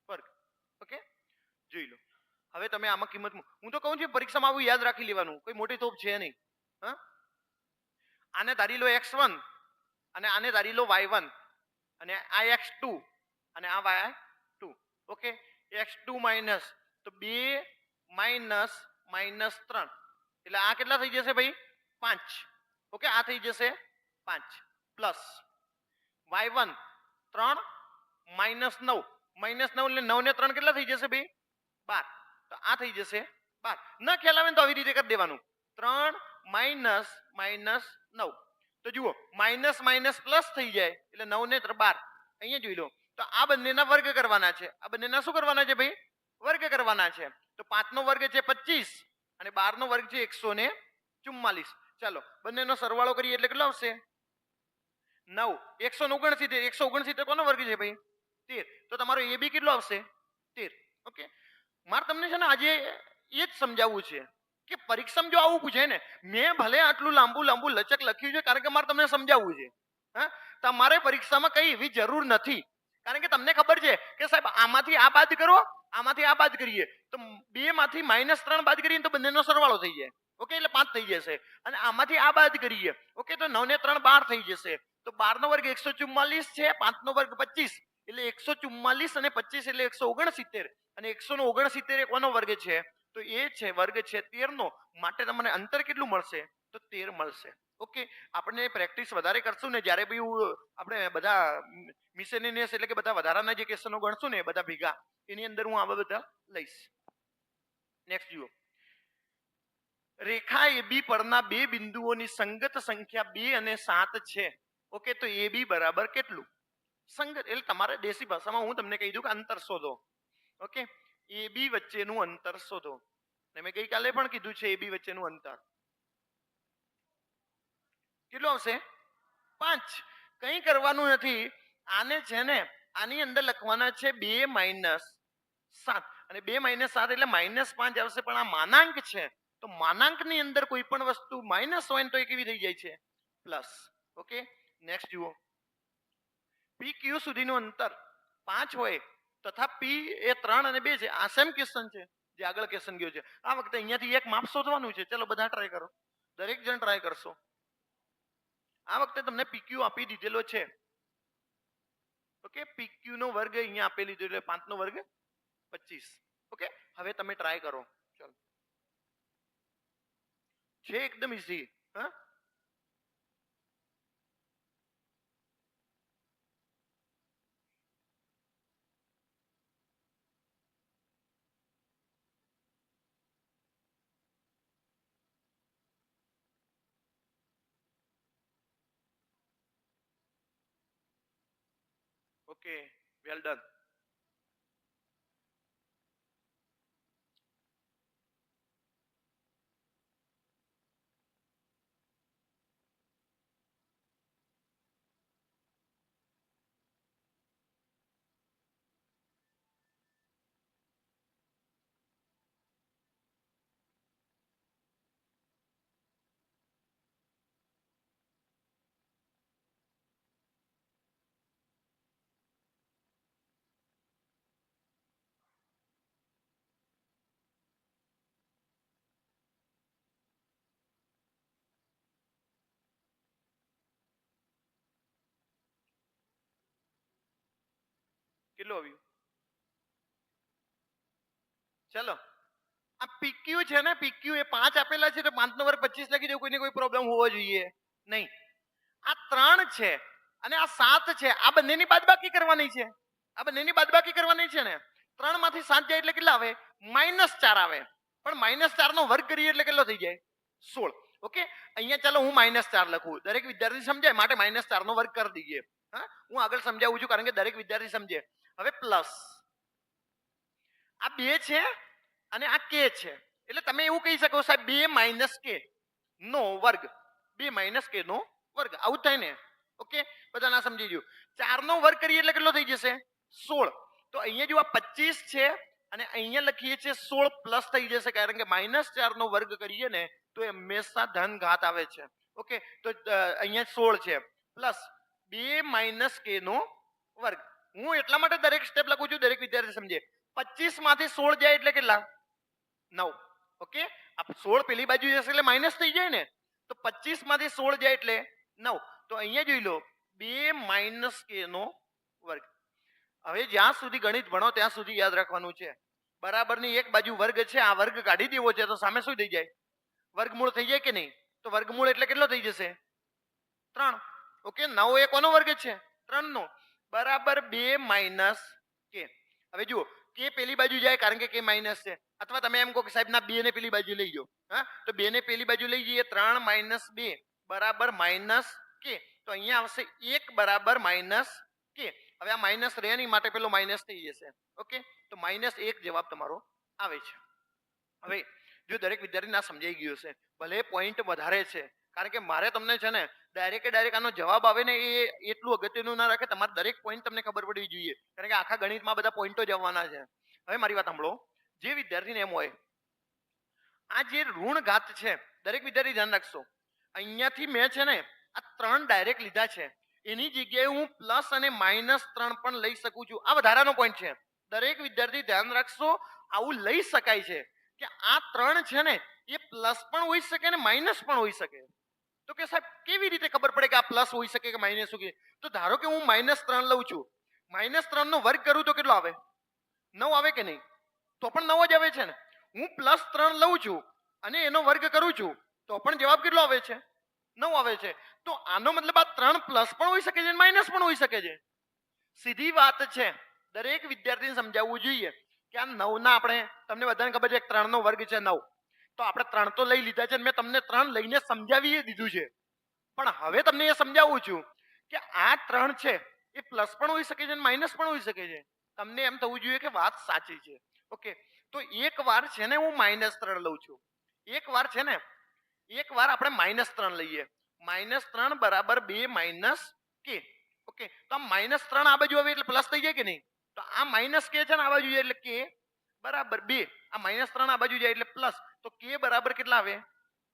વર્ગ. ઓકે, જોઈ લો. હવે તમે આમાં કિંમત, હું તો કહું છું પરીક્ષામાં આવું યાદ રાખી લેવાનું, કોઈ મોટી તોપ છે નહીં. હા, આને ધારી લો x1 અને આને ધારી લો y1 અને આ x2 અને આ y2. ઓકે, x2 માઇનસ તો 2 માઇનસ માઇનસ 3 એટલે આ કેટલા થઈ જશે ભાઈ? 5. ઓકે, આ થઈ જશે 5 પ્લસ y1 3 માઇનસ 9, માઇનસ 9 એટલે 9 ને 3 કેટલા થઈ જશે ભાઈ? 12. તો આ થઈ જશે 12. ન ખ્યાલ આવે ને તો આવી રીતે કરી દેવાનું. 3 માઇનસ માઇનસ 9. તો જુઓ માઇનસ માઇનસ પ્લસ થઈ જાય એટલે 9 ને 12. અહીંયા જોઈ લો તો આ બંનેના વર્ગ કરવાના છે. આ બંનેના શું કરવાના છે ભાઈ? વર્ગ કરવાના છે. તો 5 નો વર્ગ છે 25 અને 12 નો વર્ગ છે 144. ચાલો બંનેનો સરવાળો કરીએ એટલે કેટલો આવશે? 9. 169. 169 કોનો વર્ગ છે ભાઈ? 13. તો તમારો એ બી કેટલો આવશે? 13. ઓકે, મારે તમને છે ને આજે એ જ સમજાવવું છે કે પરીક્ષામાં જો આવું પૂછે ને, મેં ભલે આટલું લાંબુ લાંબુ લચક લખ્યું છે કારણ કે મારે તમને સમજાવવું છે. હા, તમારે પરીક્ષામાં કઈ એવી જરૂર નથી કારણ કે તમને ખબર છે કે સાહેબ આમાંથી આ બાદ કરો, આમાંથી આ બાદ કરીએ તો 2 માંથી -3 બાદ કરીએ તો બંનેનો સરવાળો થઈ જાય. ઓકે, એટલે 5 થઈ જશે. અને આમાંથી આ બાદ કરીએ ઓકે તો 9 ને 3 12 થઈ જશે. તો 12 નો વર્ગ 144 છે, 5 નો વર્ગ 25 એટલે 144 અને 25 એટલે 169. અને 169 એ કોનો વર્ગ છે? તો એ છે વર્ગ છે 13 નો. માટે તમને અંતર કેટલું મળશે? તો 13 મળશે. ઓકે, આપણે પ્રેક્ટિસ વધારે કરશું ને જ્યારે બી આપણે બધા મિસેલેનિયસ એટલે કે બધા વધારાના જે ક્વેશ્ચનો ગણશું ને બધા ભેગા એની અંદર હું આ બધા લઈશ. નેક્સ્ટ જુઓ, રેખા AB પરના બે બિંદુઓની સંગત સંખ્યા 2 અને 7 છે. ઓકે, તો AB બરાબર કેટલું? સંગત એટલે તમારે દેશી ભાષામાં હું તમને કહી દઉં કે અંતર શોધો. ઓકે, AB વચ્ચેનું અંતર શોધો. મેં ગઈકાલે પણ કીધું છે AB વચ્ચેનું અંતર કેટલું આવશે? 5. કંઈ કરવાનું નથી. આને છે ને આની અંદર લખવાના છે 2 - 7 અને 2 - 7 એટલે -5 આવશે. પણ આ માનાંક છે તો માનાંકની અંદર કોઈ પણ વસ્તુ માઇનસ હોય તો એ કેવી થઈ જાય છે? પ્લસ. ઓકે, નેક્સ્ટ જુઓ, PQ સુધીનું અંતર 5 હોય તથા P એ 3 અને 2 છે. આ સેમ ક્વેશ્ચન છે જે આગળ ક્વેશ્ચન ગયો છે. આ વખતે અહીંયાથી એક માપ શોધવાનું છે. ચલો બધા ટ્રાય કરો, દરેક જણ ટ્રાય કરશો. આ વખતે તમને PQ આપી દીધેલો છે. ઓકે, PQ નો વર્ગ અહીંયા આપી લીધો એટલે 5 નો વર્ગ 25. ઓકે, હવે તમે ટ્રાય કરો. ચલો, છે એકદમ ઈઝી. હા, ઓકે, વેલ ડન. કેટલું આવ્યું? ચલો, આ PQ છે ને, PQ એ 5 આપેલા છે તો 5 નો વર્ગ 25 લખી દો. કોઈને કોઈ પ્રોબ્લેમ હોવો જોઈએ નહીં. આ 3 છે અને આ 7 છે. આ બંનેની બાદબાકી કરવાની છે. આ બંનેની બાદબાકી કરવાની છે ને. 3 માંથી 7 જાય એટલે કેટલા આવે? -4 આવે. પણ -4 નો વર્ગ કરીએ એટલે કેટલો થઈ જાય? 16. ઓકે, અહીંયા ચાલો હું -4 લખું. દરેક વિદ્યાર્થી સમજાય માટે -4 નો વર્ગ કરી દઈએ. હા, હું આગળ સમજાવું છું કારણ કે દરેક વિદ્યાર્થી સમજે. હવે પ્લસ આ 2 છે અને આ k છે એટલે તમે એવું કહી શકો સાહેબ 2 - k નો વર્ગ. 2 - k નો વર્ગ આવું થાય ને. ઓકે, બધા ના સમજી ગયું. 4 નો વર્ગ કરીએ એટલે કેટલો થઈ જશે? 16. તો અહીંયા જો આ 25 છે અને અહીંયા લખીએ છીએ 16 પ્લસ થઈ જશે કારણ કે -4 નો વર્ગ કરીએ ને તો એ હંમેશા ધન ઘાત આવે છે. ઓકે, તો અહીંયા 16 છે પ્લસ 2 - k નો વર્ગ. હું એટલા માટે દરેક સ્ટેપ લખું છું દરેક વિદ્યાર્થી સમજે. 25 માંથી 16 જાય એટલે કેટલા? 9. ઓકે, આ 16 પેલી બાજુ જશે એટલે માઇનસ થઈ જાય ને. તો 25 માંથી 16 જાય એટલે 9. તો અહીંયા જોઈ લો 2 - k નો વર્ગ. હવે જ્યાં સુધી ગણિત ભણો ત્યાં સુધી યાદ રાખવાનું છે બરાબરની એક બાજુ વર્ગ છે, આ વર્ગ કાઢી દેવો છે તો સામે શું થઈ જાય? વર્ગમૂળ થઈ જાય કે નહીં? તો વર્ગમૂળ એટલે કેટલો થઈ જશે? 3. ઓકે, 9 એ કોનો વર્ગ છે? 3 નો. બરાબર 2 - k. હવે જુઓ, k પેલી બાજુ જાય કારણ કે k માઇનસ છે અથવા તમે એમ કહો કે સાહેબ ના 2 ને પેલી બાજુ લઈ જાઓ. હા, તો 2 ને પેલી બાજુ લઈ જઈએ 3 - 2 બરાબર -k. તો અહીંયા આવશે 1 બરાબર -k. હવે આ માઇનસ રહે નહીં માટે પેલો માઇનસ થઈ જશે. ઓકે, તો -1 જવાબ તમારો આવે છે. હવે જો દરેક વિદ્યાર્થીને આ સમજાઈ ગયું છે, ભલે પોઈન્ટ વધારે છે, કારણ કે મારે તમને છે ને ડાયરેક્ટ આનો જવાબ આવે ને એ એટલું અગત્યનું ના રાખે, તમારે દરેક પોઈન્ટ તમને ખબર પડવી જોઈએ, કારણ કે આખા ગણિતમાં બધા પોઈન્ટો જ આવવાના છે. હવે મારી વાત સાંભળો, જે વિદ્યાર્થીને એમ હોય આ જે ઋણ ઘાત છે, દરેક વિદ્યાર્થી ધ્યાન રાખશો, અહીંયાથી મેં છે ને આ 3 ડાયરેક્ટ લીધા છે, એની જગ્યાએ હું પ્લસ અને -3 પણ લઈ શકું છું. આ વધારાનો પોઈન્ટ છે, દરેક વિદ્યાર્થી ધ્યાન રાખશો, આવું લઈ શકાય છે કે આ 3 છે ને એ પ્લસ પણ હોઈ શકે ને માઇનસ પણ હોઈ શકે. તો કે સાહેબ કેવી રીતે ખબર પડે કે આ પ્લસ હોઈ શકે કે માઇનસ હોઈ શકે? તો ધારો કે હું -3 લઉં છું, -3 નો વર્ગ કરું તો કેટલો આવે? 9 આવે કે નહીં? તો પણ 9 જ આવે છે ને. હું +3 લઉં છું અને એનો વર્ગ કરું છું તો પણ જવાબ કેટલો આવે છે? 9 આવે છે. તો આનો મતલબ આ 3 પ્લસ પણ હોઈ શકે છે માઇનસ પણ હોઈ શકે છે. સીધી વાત છે, દરેક વિદ્યાર્થીને સમજાવવું જોઈએ કે આ 9 ના આપણે, તમને બધાને ખબર છે 3 નો વર્ગ છે 9, તો આપણે 3 તો લઈ લીધા છે, મેં તમને 3 લઈને સમજાવી દીધું છે, પણ હવે તમને એ સમજાવું છું કે આ 3 છે એ પ્લસ પણ હોઈ શકે છે અને માઇનસ પણ હોઈ શકે છે. તમને એમ થવું જોઈએ કે વાત સાચી છે. ઓકે, તો એક વાર છે ને હું -3 લઉં છું, એક વાર છે ને એક વાર આપણે -3 લઈએ, -3 બરાબર 2 - k. ઓકે, તો આ -3 આ બાજુ આવે એટલે પ્લસ થઈ જાય કે નહીં? તો આ -k છે ને આ બાજુ જાય એટલે k બરાબર 2, આ -3 આ બાજુ જાય એટલે પ્લસ, તો k બરાબર કેટલા આવે?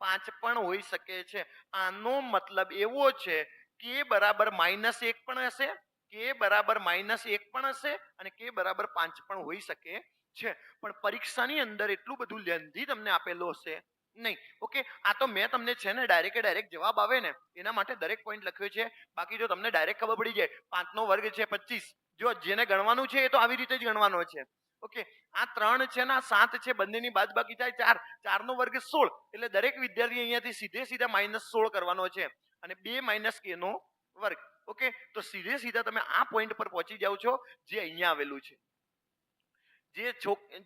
5 પણ હોઈ શકે છે. આનો મતલબ એવો છે k બરાબર -1 પણ હશે, k બરાબર -1 પણ હશે અને k બરાબર 5 પણ હોઈ શકે છે. પણ પરીક્ષાની અંદર એટલું બધું લેન્ધી તમને આપેલો હશે નહીં. ઓકે, આ તો મેં તમને છે ને ડાયરેક્ટ જવાબ આવે ને એના માટે દરેક પોઈન્ટ લખ્યો છે. બાકી જો તમને ડાયરેક્ટ ખબર પડી જાય 5 નો વર્ગ છે 25, જો જેને ગણવાનું છે એ તો આવી રીતે જ ગણવાનો છે. ઓકે, આ 3 છે ને આ 7 છે, બંનેની બાદબાકી થાય 4, 4 નો વર્ગ 16, એટલે દરેક વિદ્યાર્થી અહીંયાથી સીધે -16 કરવાનો છે અને 2 - k નો વર્ગ. ઓકે, તો સીધે તમે આ પોઈન્ટ પર પહોંચી જાવ છો જે અહીંયા આવેલું છે,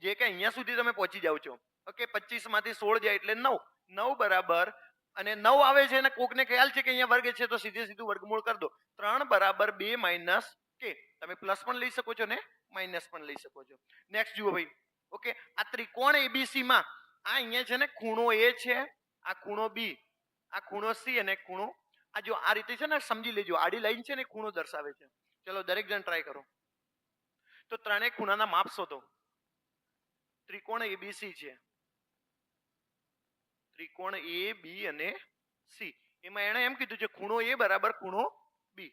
જે કે અહીંયા સુધી તમે પહોંચી જાવ છો. ઓકે, 25 માંથી 16 જાય એટલે 9, 9 બરાબર, અને 9 આવે છે અને કોકને ખ્યાલ છે કે અહીંયા વર્ગ છે તો સીધું વર્ગમૂળ કરી દો. 3 બરાબર 2 - k. તમે પ્લસ પણ લઈ શકો છો ને માઇનસ પણ લઈ શકો છો. નેક્સ્ટ જુઓ ભાઈ. ઓકે, આ ત્રિકોણ એબીસી માં આ અહીંયા છે ને ખૂણો A છે, આ ખૂણો B, આ ખૂણો C અને ખૂણો, આ જો આ રીતે છે ને સમજી લેજો, આડી લાઈન છે ને ખૂણો દર્શાવે છે. ચલો દરેક જણ ટ્રાય કરો. તો ત્રણેય ખૂણાના માપ શોધો. ત્રિકોણ એબીસી છે, ત્રિકોણ A, B અને C, એમાં એણે એમ કીધું છે ખૂણો A બરાબર ખૂણો B.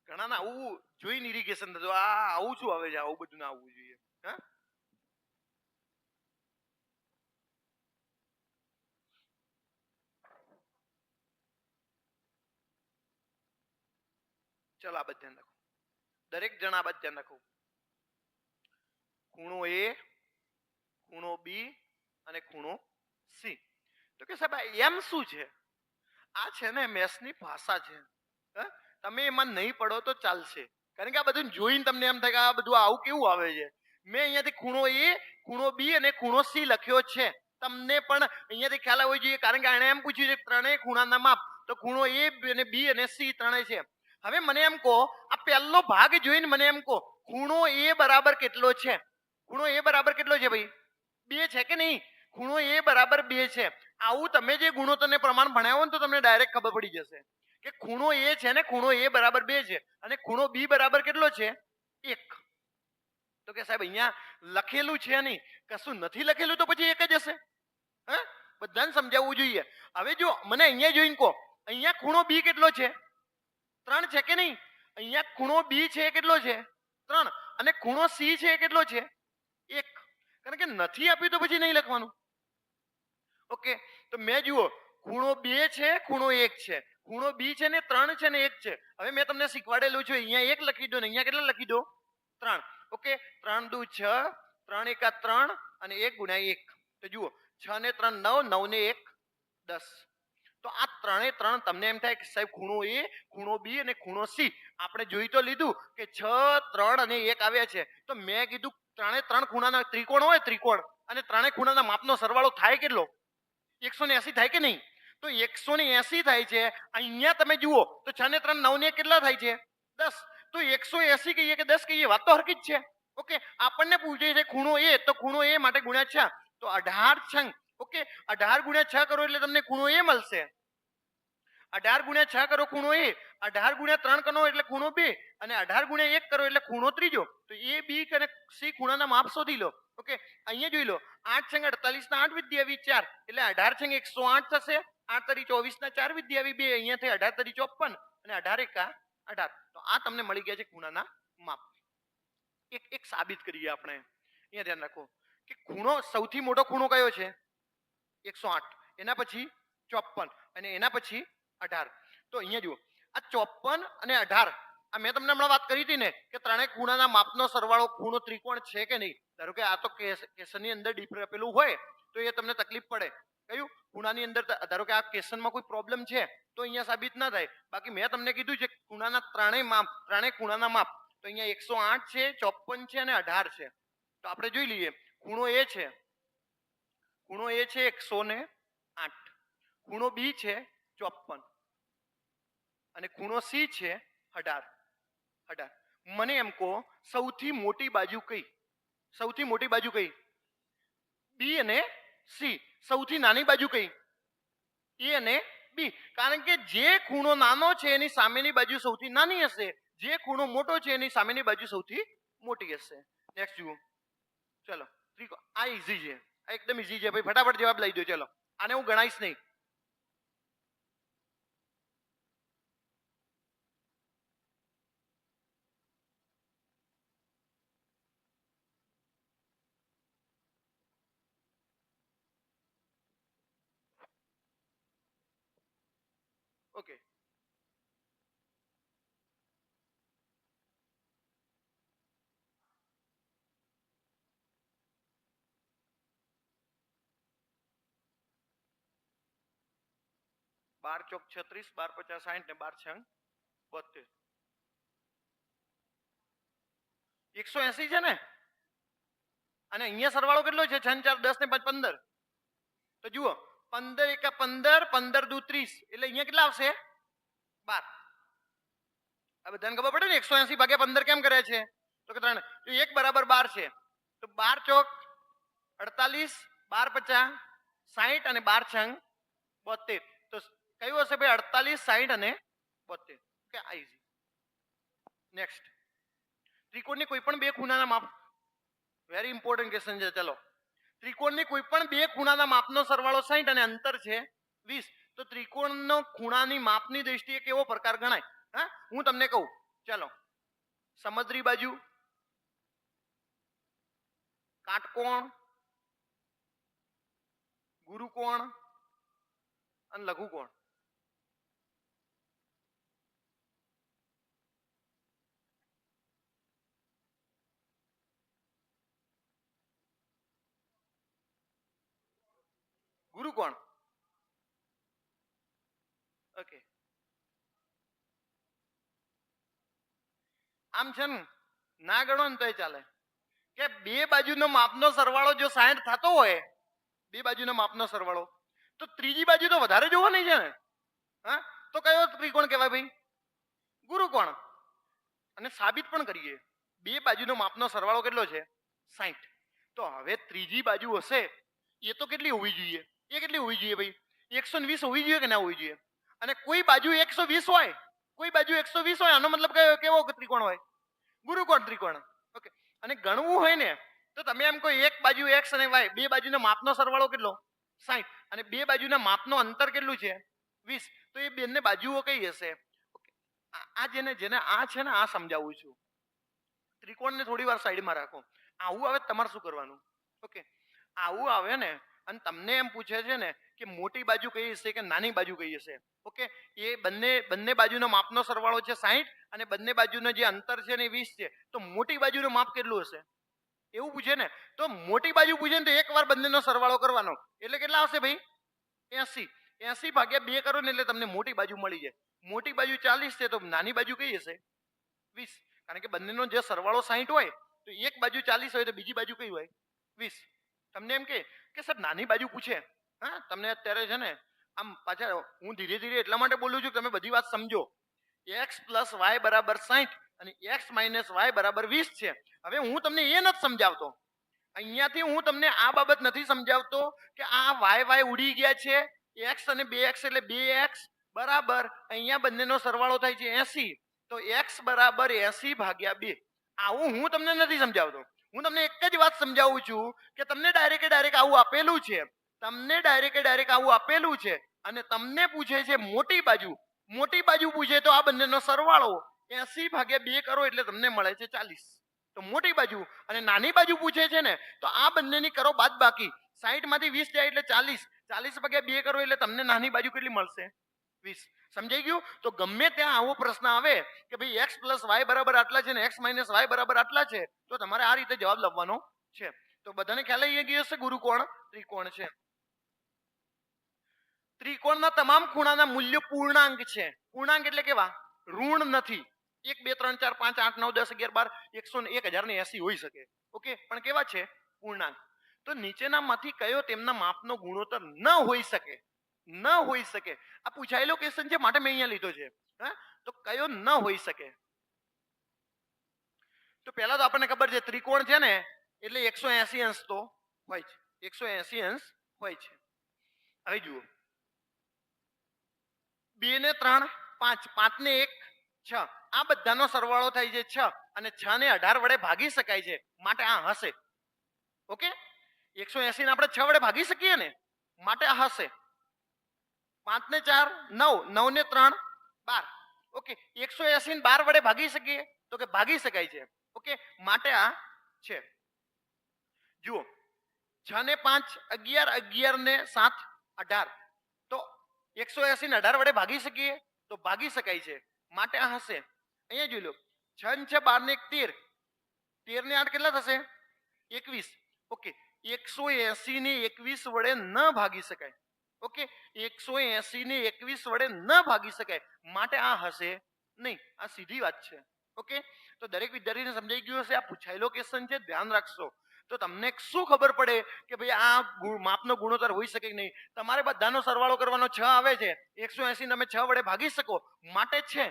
ઘણા આવું જોઈને ઇરિગેશન થતું, આ આવું શું આવે છે, આવું બધું ના આવવું જોઈએ. હા, ચલો આ બધું ધ્યાન રાખો, દરેક જણ આ બધું ધ્યાન રાખો. ખૂણો A, ખૂણો B અને ખૂણો C. તો કે સાહેબ એમ શું છે? આ છે ને મેથ્સની ભાષા છે. તમે એમાં નહીં પડો તો ચાલશે, કારણ કે આ બધું જોઈને તમને એમ થાય કે આ બધું આવું કેવું આવે છે. મેં અહીંયાથી ખૂણો A, ખૂણો B અને ખૂણો C લખ્યો છે, તમને પણ અહીંયાથી ખ્યાલ આવવો જોઈએ, કારણ કે એણે એમ પૂછ્યું છે ત્રણેય ખૂણાના માપ, તો ખૂણો A અને B અને C ત્રણેય છે. હવે મને એમ કહો, આ પહેલો ભાગ જોઈને મને એમ કહો ખૂણો A બરાબર કેટલો છે? ખૂણો A બરાબર કેટલો છે ભાઈ? 2 છે કે નહીં? ખૂણો A બરાબર 2 છે. આવું તમે જે ગુણોત્તરને પ્રમાણ ભણાવો ને તો તમને ડાયરેક્ટ ખબર પડી જશે કે ખૂણો A છે ને ખૂણો A બરાબર 2 છે અને ખૂણો B બરાબર કેટલો છે? 1. તો કે સાહેબ અહીંયા લખેલું છે નહીં, કશું નથી લખેલું તો પછી એક જ હશે. હા, બધાને સમજાવવું જોઈએ. હવે જો મને અહીંયા જોઈને કહો, અહીંયા ખૂણો બી કેટલો છે? 3 છે કે નહીં? અહીંયા ખૂણો બી છે કેટલો છે? 3. અને ખૂણો સી છે કેટલો છે? 1. કારણ કે નથી આપ્યું તો પછી નહીં લખવાનું. ઓકે, તો મેં જુઓ ખૂણો 2 છે, ખૂણો 1 છે, ખૂણો બી છે ને 3 છે ને 1 છે. હવે મેં તમને શીખવાડેલું છે, અહીંયા 1 લખી દો ને અહીંયા કેટલા લખી દો? 3. ઓકે, 3 દુ 6, 3 એકા 3 અને 1 ગુણ્યા 1. તો જુઓ 6 ને 3 9, 9 ને 1 10. તો આ 3 એ 3 તમને એમ થાય કે સાહેબ ખૂણો એ, ખૂણો બી અને ખૂણો સી આપણે જોઈ તો લીધું કે 6, 3 અને 1 આવ્યા છે. તો મેં કીધું 3 એ 3 ખૂણાના ત્રિકોણ હોય, ત્રિકોણ અને 3 ખૂણાના માપનો સરવાળો થાય કેટલો? 180 થાય કે નહીં? તો 180 થાય છે. અહીંયા તમે જુઓ તો 6 ને 3 9 ને 1 કેટલા થાય છે? 10. તો 180 કહીએ કે 10 કહીએ, વાત તો હરકી જ છે. ઓકે, આપણને પૂછે છે ખૂણો એ, તો ખૂણો એ માટે ગુણ્યા 6 તો 18 છંગ. ઓકે, 18 ગુણ્યા 6 કરો એટલે તમને ખૂણો એ મળશે. 18 ગુણ્યા 6 કરો ખૂણો એ, 18 ગુણ્યા 3 કરો એટલે ખૂણો બે, અને 18 ગુણ્યા 1 કરો એટલે ખૂણો ત્રીજો. તો એ બી અને સી ખૂણાના માપ શોધી લો. ઓકે, અહીંયા જોઈ લો 8 છંગ 48 ના 8 વિદ્યાવી 4 એટલે 18 છંગ 108 થશે. 8 તરી 24 ના 4 વિદ્યાવી 2 અહીંયાથી 18 તરી 54 અને 18 એકા 18. તો આ તમને મળી ગયા છે ખૂણાના માપ. એક સાબિત કરીએ આપણે. અહીંયા ધ્યાન રાખો કે ખૂણો સૌથી મોટો ખૂણો કયો છે? 108. એના પછી 54 અને એના પછી 18. તો અહીંયા જુઓ આ 54 અને 18 આ મેં તમને હમણાં વાત કરી હતી ને કે ત્રણેય ખૂણાના માપનો સરવાળો ખૂણો ત્રિકોણ છે કે નહીં. ધારો કે આ તો ક્વેશ્ચનની અંદર ડીપ આપેલું હોય તો એ તમને તકલીફ પડે. કયું ખૂણાની અંદર ધારો કે આ ક્વેશ્ચનમાં કોઈ પ્રોબ્લેમ છે તો અહીંયા સાબિત ના થાય. બાકી મેં તમને કીધું છે ખૂણાના ત્રણેય ખૂણાના માપ તો અહીંયા 108 છે, 54 છે અને 18 છે. તો આપણે જોઈ લઈએ. ખૂણો એ છે, ખૂણો એ છે 108, ખૂણો બી છે 54 અને ખૂણો સી છે 18. મને એમ કહો સૌથી મોટી બાજુ કઈ? સૌથી મોટી બાજુ કઈ? બી અને સી. સૌથી નાની બાજુ કઈ? એ અને બી. કારણ કે જે ખૂણો નાનો છે એની સામેની બાજુ સૌથી નાની હશે, જે ખૂણો મોટો છે એની સામેની બાજુ સૌથી મોટી હશે. નેક્સ્ટ જુઓ, ચલો આ ઈઝી છે, આ એકદમ ઈઝી છે ભાઈ, ફટાફટ જવાબ લઈ દો. ચલો આને હું ગણાઈશ નહીં. ઓકે, બાર ચોક 36, 12 50 60 ને 12 છંગ 72. 180 છે ને, અને અહીંયા સરવાળો કેટલો છે? 6 4 10 ને 5 15. તો જુઓ 15 એકા 15, 15 દુ 30 એટલે અહીંયા કેટલા આવશે? 12. આ બધાને ખબર પડે ને 180 ભાગ્યા 15 કેમ કરે છે? તો કે 3 તો 1 બરાબર 12 છે. તો 12 ચોક 48, 12 50 60 અને 12 છંગ 72. તો કયું હશે ભાઈ? 48, 60 અને 72. ઓકે, આ ઈઝી. નેક્સ્ટ, ત્રિકોણની કોઈ પણ બે ખૂણાના માપ, વેરી ઇમ્પોર્ટન્ટ ક્વેશ્ચન છે. ચલો, ત્રિકોણની કોઈ પણ બે ખૂણાના માપનો સરવાળો 60 અને અંતર છે 20. તો ત્રિકોણનો ખૂણાની માપની દ્રષ્ટિએ કેવો પ્રકાર ગણાય? હા, હું તમને કહું. ચલો, સમદ્રી બાજુ, કાટકોણ, ગુરુકોણ અને લઘુકોણ. ગુરુકોણ. ઓકે, આમ છે ને ના ગણો ને તોય ચાલે કે બે બાજુનો માપનો સરવાળો જો 60 થતો હોય, બે બાજુનો માપનો સરવાળો, તો ત્રીજી બાજુ તો વધારે જોવાની છે ને. હા, તો કયો ત્રિકોણ કહેવાય ભાઈ? ગુરુકોણ. અને સાબિત પણ કરીએ. બે બાજુનો માપનો સરવાળો કેટલો છે? 60. તો હવે ત્રીજી બાજુ હશે એ તો કેટલી હોવી જોઈએ? એ કેટલી હોવી જોઈએ ભાઈ? 120 હોવી જોઈએ કે ના હોવી જોઈએ? અને કોઈ બાજુ 120 હોય, કોઈ બાજુ 120 હોય, આનો મતલબ કેવો ત્રિકોણ હોય? ગુરુકોણ ત્રિકોણ. ઓકે, અને ગણવું હોય ને તો તમે એમ કહો એક બાજુ x અને y, બે બાજુનો માપનો સરવાળો કેટલો? 60 અને બે બાજુના માપનો અંતર કેટલું છે 20, તો એ બંને બાજુઓ કઈ હશે? આ જેને આ છે ને આ સમજાવું છું. ત્રિકોણને થોડી વાર સાઈડમાં રાખો. આવું આવે તમારે શું કરવાનું? ઓકે, આવું આવે ને અને તમને એમ પૂછે છે ને કે મોટી બાજુ કઈ હશે કે નાની બાજુ કઈ હશે? ઓકે, એ બંને બાજુનો માપનો સરવાળો છે 60 અને બંને બાજુનો જે અંતર છે ને 20 છે. તો મોટી બાજુનું માપ કેટલું હશે? એવું પૂછે ને તો મોટી બાજુ પૂછે ને તો એકવાર બંનેનો સરવાળો કરવાનો એટલે કેટલા આવશે ભાઈ? 80. 80 ભાગ્યા 2 કરો ને એટલે તમને મોટી બાજુ મળી જાય. મોટી બાજુ 40 છે તો નાની બાજુ કઈ હશે? 20. કારણ કે બંનેનો જે સરવાળો 60 હોય તો એક બાજુ 40 હોય તો બીજી બાજુ કઈ હોય? 20. તમને એમ કે સર નાની બાજુ પૂછે, હા તમને અત્યારે છે ને આમ પાછા હું ધીરે ધીરે એટલા માટે બોલું છું કે તમે બધી વાત સમજો. x પ્લસ વાય બરાબર 60 અને x માઇનસ વાય બરાબર 20 છે. હવે હું તમને એ નથી સમજાવતો, અહીંયાથી હું તમને આ બાબત નથી સમજાવતો કે આ વાય વાય ઉડી ગયા છે, x અને 2x એટલે 2x બરાબર અહીંયા બંનેનો સરવાળો થાય છે 80, તો x બરાબર 80 ભાગ્યા 2. આવું હું તમને નથી સમજાવતો. હું તમને એક જ વાત સમજાવું છું કે તમને ડાયરેક્ટ આવું આપેલું છે, તમને ડાયરેક્ટ આવું આપેલું છે અને તમને પૂછે છે મોટી બાજુ પૂછે તો આ બંનેનો સરવાળો 80 ભાગ્યા 2 કરો એટલે તમને મળે છે 40. તો મોટી બાજુ અને નાની બાજુ પૂછે છે ને તો આ બંનેની કરો બાદબાકી. 60 માંથી 20 જાય એટલે 40. 40 ભાગ્યા 2 કરો એટલે તમને નાની બાજુ કેટલી મળશે? 20. સમજાઈ ગયું? તો ગમે ત્યાં આવો પ્રશ્ન આવે કે ભાઈ x પ્લસ વાય બરાબર આટલા છે ને x માઇનસ વાય બરાબર આટલા છે તો તમારે આ રીતે જવાબ લખવાનો છે. તો બધાને ખ્યાલ આવી ગયો હશે ગુરુકોણ ત્રિકોણ છે. ત્રિકોણના તમામ ખૂણાના મૂલ્યો પૂર્ણાંક છે. પૂર્ણાંક એટલે કેવા? ઋણ નથી. 1 2 3 4 5 8 9 10 11 12 100 1080 હોઈ શકે. ઓકે, પણ કેવા છે? પૂર્ણાંક. તો નીચેનામાંથી કયો તેમના માપનો ગુણોત્તર ન હોઈ શકે? ન હોઈ શકે. આ પૂછાયેલો ક્વેશ્ચન છે માટે મેં અહીંયા લીધો છે. હા, તો કયો ન હોઈ શકે? તો પહેલા તો આપણને ખબર છે ત્રિકોણ છે ને એટલે 180 અંશ તો હોય છે. 180 અંશ હોય છે. હવે જુઓ, 2 ને 3 5, 5 ને 1 6, આ બધાનો સરવાળો થાય છે 6 અને 6 ને 18 વડે ભાગી શકાય છે માટે આ હશે. ઓકે, 180 ને આપણે 6 વડે ભાગી શકીએ ને માટે આ હશે. 5 ને 4 9, 9 ને 3 12. ઓકે, 180 ને 12 વડે ભાગી શકીએ તો કે ભાગી શકાય છે. ઓકે, માટે આ છે. જુઓ, 6 ને 5 11, 11 ને 7 18, તો 180 ને 18 વડે ભાગી શકીએ તો ભાગી શકાય છે માટે આ હશે. અહીંયા જોઈ લો, 6 ને 6 12 ને 1 13, 13 ને 8 કેટલા થશે? 21. ઓકે, 180 ને 21 વડે ન ભાગી શકાય. ઓકે, 180 ને 21 વડે ન ભાગી શકાય માટે આ હશે નહીં. આ સીધી વાત છે. ઓકે, તો દરેક વિદ્યાર્થીને સમજાઈ ગયું હશે. આ પૂછાયેલો ક્વેશ્ચન છે, ધ્યાન રાખશો તો તમને શું ખબર પડે કે ભાઈ આ માપનો ગુણોત્તર હોઈ શકે કે નહીં. તમારે બધાનો સરવાળો કરવાનો 6 આવે છે, 180 તમે 6 વડે ભાગી શકો માટે છે.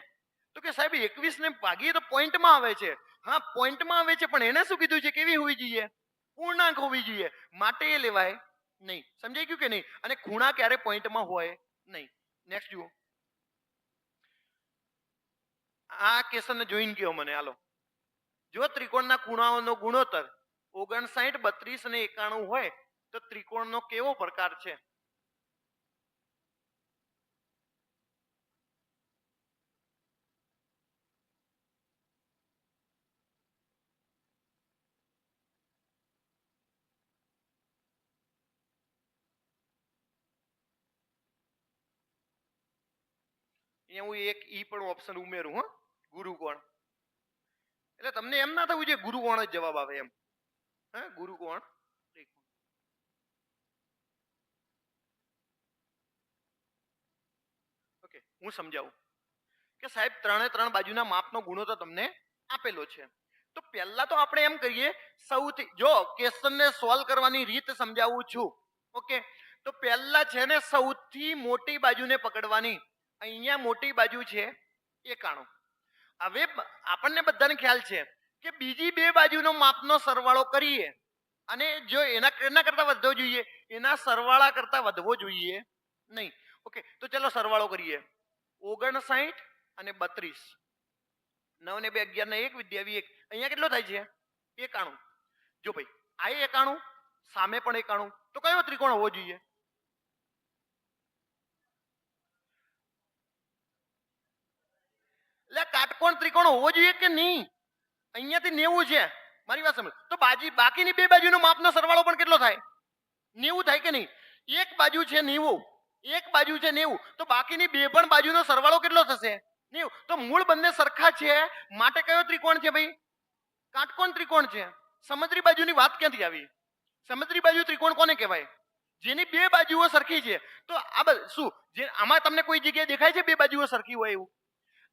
તો કે સાહેબ 21 ને ભાગીએ તો પોઈન્ટમાં આવે છે. હા, પોઈન્ટમાં આવે છે પણ એને શું કીધું છે? કેવી હોવી જોઈએ? પૂર્ણાંક હોવી જોઈએ માટે એ લેવાય નહીં. સમજાઈ ગયું કે નહીં? અને ખૂણા ક્યારે પોઈન્ટમાં હોય નહીં. નેક્સ્ટ જુઓ, આ ક્વેશ્ચન જોઈને કયો મને. હાલો, જો ત્રિકોણના ખૂણાઓનો ગુણોત્તર 59, 32 અને 91 હોય તો ત્રિકોણનો કેવો પ્રકાર છે? અહીંયા હું એક ઈ પણ ઓપ્શન ઉમેરું. હા, ગુરુકોણ. એટલે તમને એમ ના થવું જોઈએ ગુરુકોણ જ જવાબ આવે એમ. હા, ગુરુકોણ ત્રિકોણ. ઓકે, હું સમજાવું કે સાહેબ 3 3 બાજુના માપનો ગુણોત્તર તમને આપેલો છે. તો પહેલા તો આપણે એમ કહીએ, સૌથી જો ક્વેશ્ચનને સોલ્વ કરવાની રીત સમજાવું છું. ઓકે, તો પહેલા છે ને સૌથી મોટી બાજુને પકડવાની. અહીંયા મોટી બાજુ છે 91. હવે આપણને બધાને ખ્યાલ છે કે બીજી બે બાજુનો માપનો સરવાળો કરીએ અને જો એના કરતા વધવો જોઈએ, એના સરવાળા કરતા વધવો જોઈએ નહીં. ઓકે, તો ચલો સરવાળો કરીએ. 59 અને 32, 9 ને 2 11 ને 1 વિદ્યાવી 1, અહીંયા કેટલો થાય છે? 91. જો ભાઈ આ 91, સામે પણ 91, તો કયો ત્રિકોણ હોવો જોઈએ? એટલે કાટકોણ ત્રિકોણ હોવો જોઈએ કે નહીં? અહીંયાથી 90 છે, મારી વાત સમજ. તો બાકીની બે બાજુનો માપનો સરવાળો પણ કેટલો થાય? 90 થાય કે નહીં? એક બાજુ છે 90, એક બાજુ છે 90, તો બાકીની બે પણ બાજુનો સરવાળો કેટલો થશે? 90. તો મૂળ બંને સરખા છે માટે કયો ત્રિકોણ છે ભાઈ? કાટકોણ ત્રિકોણ છે. સમદ્રી બાજુની વાત ક્યાંથી આવી? સમદ્રી બાજુ ત્રિકોણ કોને કહેવાય? જેની બે બાજુઓ સરખી છે. તો આ શું જે આમાં તમને કોઈ જગ્યાએ દેખાય છે બે બાજુઓ સરખી હોય એવું?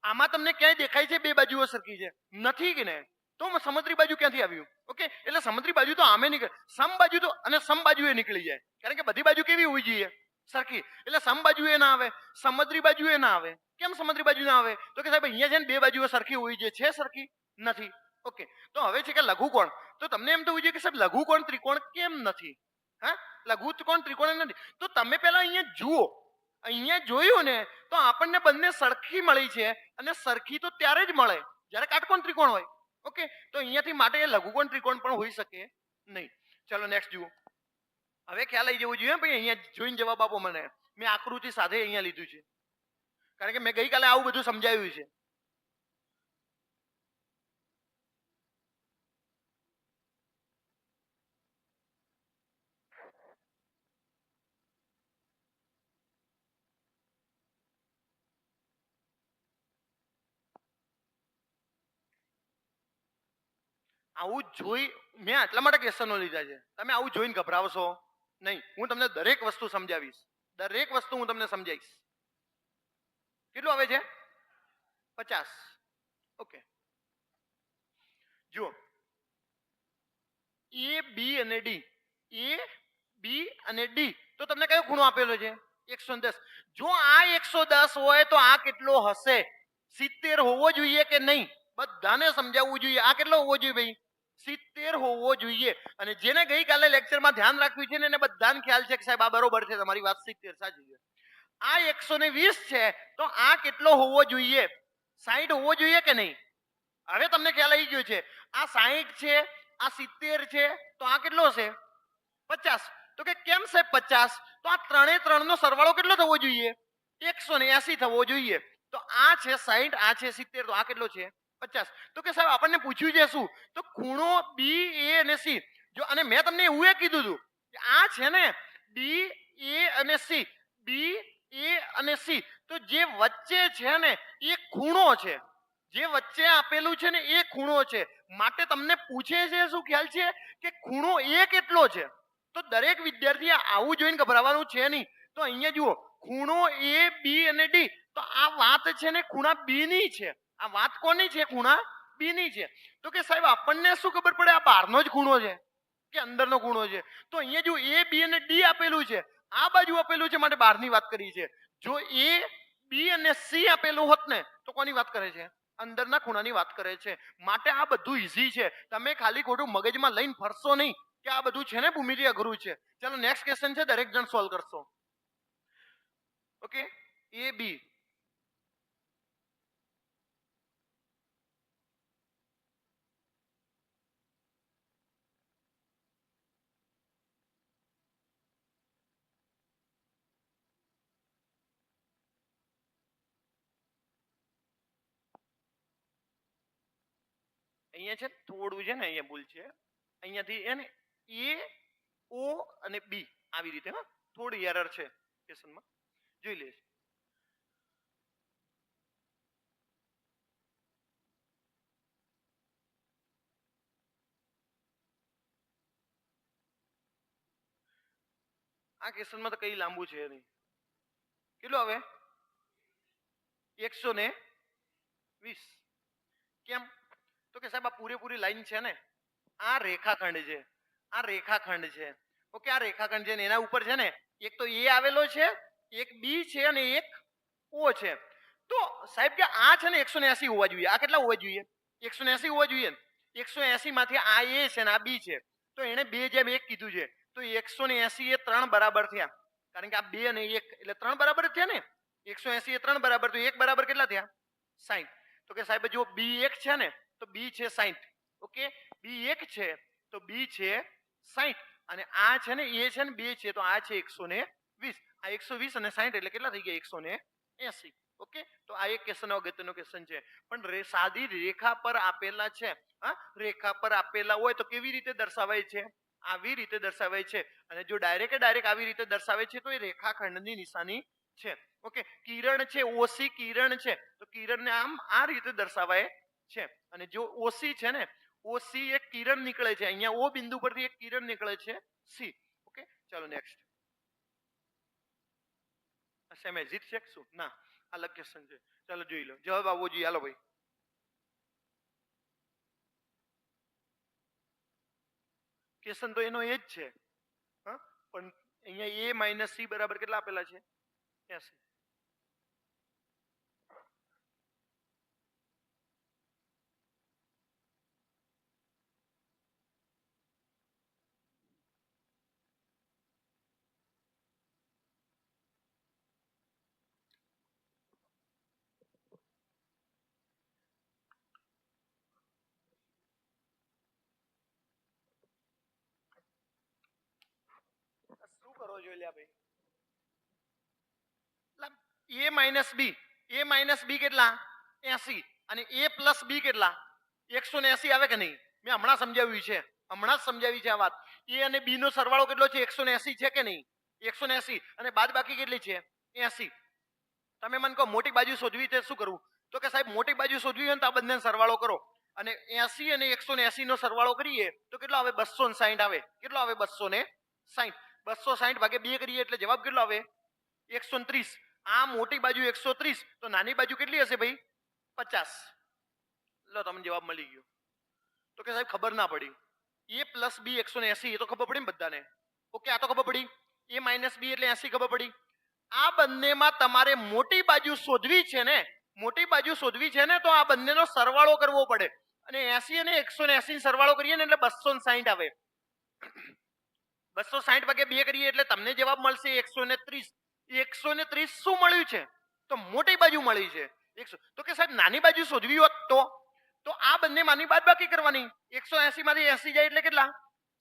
આમાં તમને ક્યાંય દેખાય છે બે બાજુઓ સરખી છે? નથી કે ને? તો સમદ્રી બાજુ ક્યાંથી આવ્યું? ઓકે, એટલે સમદ્રી બાજુ તો આમે નીકળે, સમ બાજુ તો અને સમ બાજુએ નીકળી જાય, કારણ કે બધી બાજુ કેવી હોવી જોઈએ? સરખી. એટલે સમ બાજુએ ના આવે, સમદ્રી બાજુએ ના આવે. કેમ સમદ્રી બાજુ ના આવે? તો કે સાહેબ અહીંયા છે ને બે બાજુઓ સરખી હોવી જોઈએ, છે સરખી નથી. ઓકે, તો હવે છે કે લઘુકોણ. તો તમને એમ થવું જોઈએ કે સાહેબ લઘુકોણ ત્રિકોણ કેમ નથી? હા, લઘુકોણ ત્રિકોણ નથી. તો તમે પહેલા અહીંયા જુઓ, અહીંયા જોયું ને તો આપણને બંને સરખી મળી છે, અને સરખી તો ત્યારે જ મળે જ્યારે કાટકોણ ત્રિકોણ હોય. ઓકે, તો અહીંયાથી માટે લઘુકોણ ત્રિકોણ પણ હોઈ શકે નહીં. ચલો નેક્સ્ટ જુઓ. હવે ખ્યાલ આવી જવું જોઈએ ભાઈ, અહીંયા જોઈને જવાબ આપો મને. મેં આકૃતિ સાથે અહીંયા લીધું છે, કારણ કે મેં ગઈકાલે આવું બધું સમજાવ્યું છે. આવું જોઈ મેં આટલા માટે ક્વેશ્ચનો લીધા છે. તમે આવું જોઈને ગભરાવશો નહીં. હું તમને દરેક વસ્તુ સમજાવીશ, દરેક વસ્તુ હું તમને સમજાવીશ. કેટલું આવે છે? 50. ઓકે, જુઓ એ બી અને ડી, એ બી અને ડી, તો તમને કયો ખૂણો આપેલો છે? 110. જો આ 110 હોય તો આ કેટલો હશે? 70 હોવો જોઈએ કે નહીં? બધાને સમજાવવું જોઈએ. આ કેટલો હોવો જોઈએ ભાઈ? 70 હોવો જોઈએ. અને જેને ગઈકાલે લેક્ચરમાં ધ્યાન રાખ્યું છે ને એને બધાને ખ્યાલ છે કે સાહેબ આ બરોબર છે, તમારી વાત 70 સાચી છે. આ 120 છે તો આ કેટલો હોવો જોઈએ? 60 હોવો જોઈએ કે નહીં? હવે તમને ખ્યાલ આવી ગયો છે. આ 60 છે, આ 70 છે, તો આ કેટલો હશે? 50. તો કે કેમ સાહેબ 50? તો આ ત્રણે ત્રણ નો સરવાળો કેટલો થવો જોઈએ? 180 થવો જોઈએ. તો આ છે 60, આ છે 70, તો આ કેટલો છે? 50. તો કે સાહેબ આપણને પૂછ્યું છે શું? તો ખૂણો બી એ અને સી. જો અને મેં તમને એવું કીધું હતું કે આ છે ને બી એ અને સી, બી એ અને સી, તો જે વચ્ચે છે ને એ ખૂણો છે. જે વચ્ચે આપેલું છે ને એ ખૂણો છે. માટે તમને પૂછે છે શું? ખ્યાલ છે કે ખૂણો એ કેટલો છે? તો દરેક વિદ્યાર્થી આવું જોઈને ગભરાવાનું છે નહીં. તો અહીંયા જુઓ, ખૂણો એ બી અને ડી, તો આ વાત છે ને ખૂણા બી ની છે. આ વાત કોની છે? ખૂણા બી ની છે. તો કે સાહેબ આપણને શું ખબર પડે? આ બહારનો જ ખૂણો છે કે અંદરનો ખૂણો છે? તો અહીંયા જો એ બી અને ડી આપેલું છે, આ બાજુ આપેલું છે માટે બહારની વાત કરી છે. જો એ બી અને સી આપેલું હોત ને તો કોની વાત કરે છે? અંદરના ખૂણાની વાત કરે છે. માટે આ બધું ઈઝી છે. તમે ખાલી ખોટું મગજમાં લઈને ફરશો નહીં કે આ બધું છે ને ભૂમિતિ અઘરું છે. ચલો નેક્સ્ટ ક્વેશ્ચન છે, દરેક જણ સોલ્વ કરશો. ઓકે, એ બી. અહીંયા છે થોડું છે ને અહીંયા ભૂલ છે. અહીંયાથી એને એ ઓ અને બી આવી રીતે, હા થોડી એરર છે ક્વેશ્ચનમાં, જોઈ લેજો. આ ક્વેશ્ચનમાં તો કઈ લાંબુ છે નહીં. કેટલું આવે? 120. કેમ? તો કે સાહેબ આ પૂરેપૂરી લાઈન છે ને, આ રેખાખંડ છે, આ રેખાખંડ છે. ઓકે, આ રેખાખંડ છે ને એના ઉપર છે ને એક તો એ આવેલો છે, એક બી છે અને એક ઓ છે. તો સાહેબ કે આ છે ને 180 હોવા જોઈએ. આ કેટલા હોવા જોઈએ? 180 હોવા જોઈએ. 180 માંથી આ એ છે ને આ બી છે, તો એને 2/1 કીધું છે. તો 180 એ 3 બરાબર થયા, કારણ કે આ 2 અને 1 એટલે 3 બરાબર થયા ને. 180 એ 3 બરાબર, તો 1 બરાબર કેટલા થયા? 60. તો કે સાહેબ જો બી 1 છે ને તો બી છે 60. ઓકે, બી 1 છે તો બી છે 60, અને આ છે ને એ છે ને 2 છે તો આ છે 120. આ 120 અને 60 એટલે કેટલા થઈ ગયા? 180. ઓકે, તો આ એક ક્વેશ્ચન અગત્યનો ક્વેશ્ચન છે. પણ સાદી રેખા પર આપેલા છે, હા, રેખા પર આપેલા હોય તો કેવી રીતે દર્શાવાય છે? આવી રીતે દર્શાવાય છે. અને જો ડાયરેક્ટ આવી રીતે દર્શાવે છે તો એ રેખાખંડની નિશાની છે. ઓકે, કિરણ છે, ઓસી કિરણ છે, તો કિરણને આમ આ રીતે દર્શાવાય છે. અને જો ઓસી છે ને, ઓસી એક કિરણ નીકળે છે, અહીંયા ઓ બિંદુ પરથી એક કિરણ નીકળે છે, સી. ઓકે, ચાલો નેક્સ્ટ. સેમ એઝ ઇટ છે શું? ના, અલગ ક્વેશ્ચન છે. ચાલો જોઈ લો, જવાબ આવવો જોઈએ. હાલો ભાઈ, ક્વેશ્ચન તો એનો એ જ છે, હા, પણ અહીંયા a માઇનસ સી બરાબર કેટલા આપેલા છે? 80. શું કરો છો લ્યા ભાઈ? a minus b, a minus b કેટલા? 80. અને a પ્લસ બી કેટલા? 180 આવે કે નહીં? મેં હમણાં સમજાવ્યું છે, હમણાં જ સમજાવી છે આ વાત. a અને b નો સરવાળો કેટલો છે? 180 છે કે નહીં? 180. અને બાદ બાકી કેટલી છે? 80. તમે મને કહો મોટી બાજુ શોધવી તે શું કરવું? તો કે સાહેબ મોટી બાજુ શોધવી હોય તો આ બંને સરવાળો કરો. અને 80 અને 180 નો સરવાળો કરીએ તો કેટલો આવે? 260 આવે. કેટલો આવે? 260. 260 ભાગે 2 કરીએ એટલે જવાબ કેટલો આવે? 130. આ મોટી બાજુ 130, તો નાની બાજુ કેટલી હશે ભાઈ? 50. લો, તમને જવાબ મળી ગયો. તો કે સાહેબ ખબર ના પડી. a પ્લસ બી 180 એ તો ખબર પડી ને બધાને. ઓકે, આ તો ખબર પડી. a માઇનસ બી એટલે 80 ખબર પડી. આ બંનેમાં તમારે મોટી બાજુ શોધવી છે ને, મોટી બાજુ શોધવી છે ને, તો આ બંનેનો સરવાળો કરવો પડે. અને 80 અને 180 સરવાળો કરીએ ને એટલે 260 આવે. 260 ભાગે 2 કરીએ એટલે તમને જવાબ મળશે 130. 130 શું મળ્યું છે? તો મોટી બાજુ મળી છે. તો કે સાહેબ નાની બાજુ શોધવી હોત તો આ બંને માની બાદબાકી કરવાની. 180 માંથી 80 જાય એટલે કેટલા?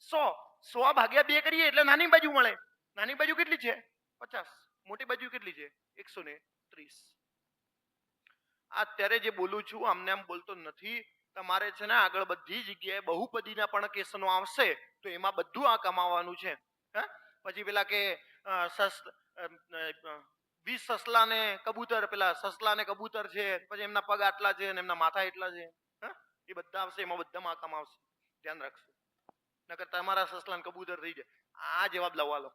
100. 100 ભાગ્યા 2 કરીએ એટલે નાની બાજુ મળે. નાની બાજુ કેટલી છે? 50. મોટી બાજુ કેટલી છે? 130. અત્યારે જે બોલું છું આમને આમ બોલતો નથી. તમારે છે ને આગળ બધી જગ્યાએ બહુપદીના પણ ક્વેશ્ચનો આવશે તો એમાં બધું આ કમાવાનું છે. હા, પછી પેલા કે 20 સસલા ને કબૂતર, પેલા સસલા ને કબૂતર છે, પછી એમના પગ આટલા છે અને એમના માથા એટલા છે, હા, એ બધા આવશે. એમાં બધામાં આ કમાવશે, ધ્યાન રાખજો. નકર તમારા સસલા ને કબૂતર થઈ જાય. આ જવાબ લાવવા લો.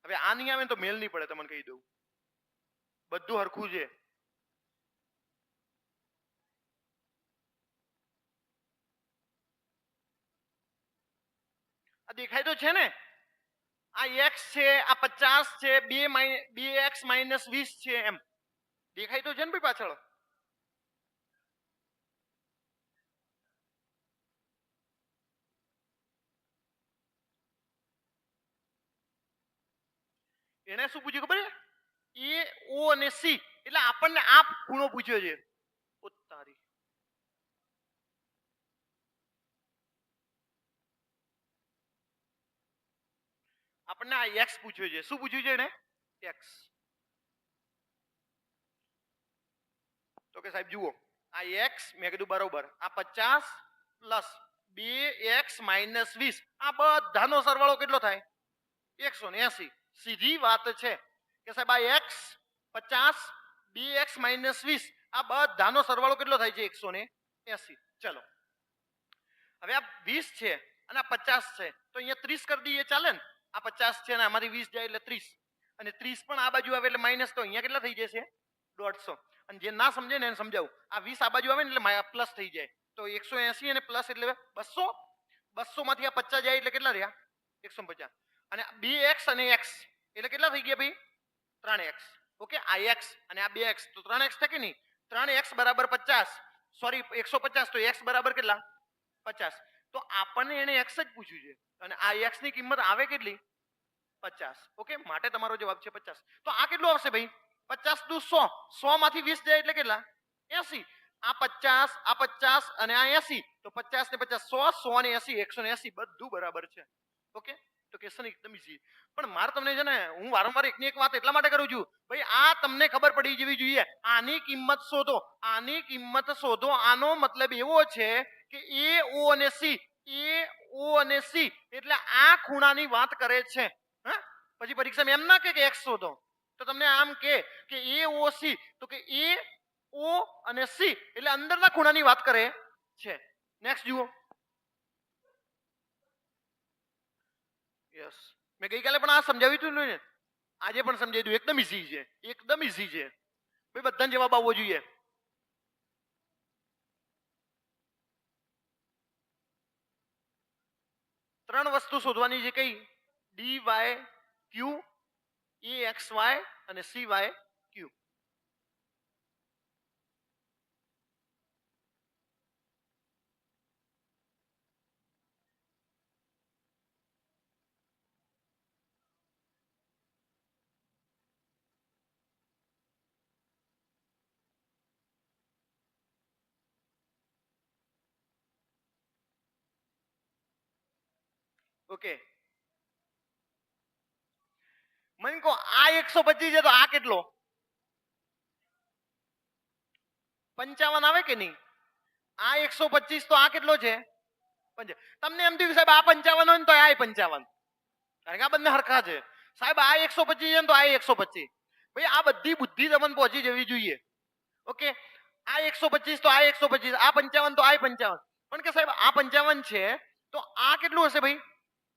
હવે આ નહીં આવે તો મેલ નહીં પડે, તમને કહી દઉં. બધું હરખું છે. આ દેખાય તો છે ને? આ x છે, આ 50 છે, 2x માઇનસ 20 છે, એમ દેખાય તો છે ને ભાઈ પાછળ? એને શું પૂછ્યું ખબર છે? એ ઓ અને સી, એટલે આપણને આ ખૂણો પૂછ્યો છે. તારી આપણને આ એક્સ પૂછ્યો છે. શું પૂછ્યું છે એને? એક્સ. તો કે સાહેબ જુઓ, આ એક્સ મેં કીધું બરોબર, આ 50 પ્લસ 2x માઇનસ 20, આ બધાનો સરવાળો કેટલો થાય? 180. સીધી વાત છે કે સાહેબ આ એક્સ 50 2x માઇનસ 20, આ બધાનો સરવાળો કેટલો થાય છે? 180. ચલો, હવે આ 20 છે અને આ 50 છે, તો અહીંયા 30 કરી દઈએ, ચાલે ને? આ 50 છે ને આમાંથી 20 જાય એટલે 30, અને 30 પણ આ બાજુ આવે એટલે માઇનસ, તો અહીંયા કેટલા થઈ જશે? 150. અને જે ના સમજે ને એને સમજાવું, આ 20 આ બાજુ આવે ને એટલે પ્લસ થઈ જાય, તો 180 અને પ્લસ એટલે 200. 200 માંથી આ 50 જાય એટલે કેટલા રહ્યા? 150. અને 2x અને x એટલે કેટલા થઈ ગયા ભાઈ? 3x. ઓકે, આ x અને આ 2x, તો 3x થાય કે નહીં? 3x બરાબર 50, સોરી 150, તો x બરાબર કેટલા? 50. તો આપણને એને x જ પૂછ્યું છે અને આ x ની કિંમત આવે કેટલી? 50. ઓકે, માટે તમારો જવાબ છે 50. તો આ કેટલું આવશે ભાઈ? 50 દુ 100. 100 માંથી 20 જાય એટલે કેટલા? 80. આ 50, આ 50 અને આ 80, તો 50 ને 50 100, 100 ને 80 180, બધું બરાબર છે. ઓકે, તો તો ક્વેશ્ચન એકદમ ઈઝી. પણ મારે તમને છે ને હું વારંવાર એકની એક વાત એટલા માટે કરું છું ભાઈ આ તમને ખબર પડી જવી જોઈએ. આની કિંમત શોધો, આની કિંમત શોધો. આનો મતલબ એવો છે કે એ ઓ અને સી, એ ઓ અને સી એટલે આ ખૂણાની વાત કરે છે. હા, પછી પરીક્ષામાં એમ ના કે એક્સ શોધો, તો તમને આમ કે એ ઓ સી, તો કે એ ઓ અને સી એટલે અંદરના ખૂણાની વાત કરે છે. નેક્સ્ટ જુઓ. યસ, મેં ગઈકાલે પણ આ સમજાવ્યું હતું ને, આજે પણ સમજાવી દઉં. એકદમ ઈઝી છે, એકદમ ઈઝી છે ભાઈ, બધાને જવાબ આવવો જોઈએ. ત્રણ વસ્તુ શોધવાની છે. કઈ? ડી વાય ક્યુ, એ એક્સ વાય અને સી વાય ક્યુ. ઓકે, મને કહો આ 125 છે તો આ કેટલો? 55 આવે કે નહીં? આ 125 તો આ કેટલો છે? તમને એમ થયું સાહેબ આ 55 હોય ને તો આ 55, કારણ કે આ બંને હરખા છે. સાહેબ આ 125 છે ને તો આ 125. ભાઈ આ બધી બુદ્ધિ તમને પહોંચી જવી જોઈએ. ઓકે, આ 125 તો આ 125, આ 55 તો આ 55. પણ કે સાહેબ આ 55 છે તો આ કેટલું હશે ભાઈ?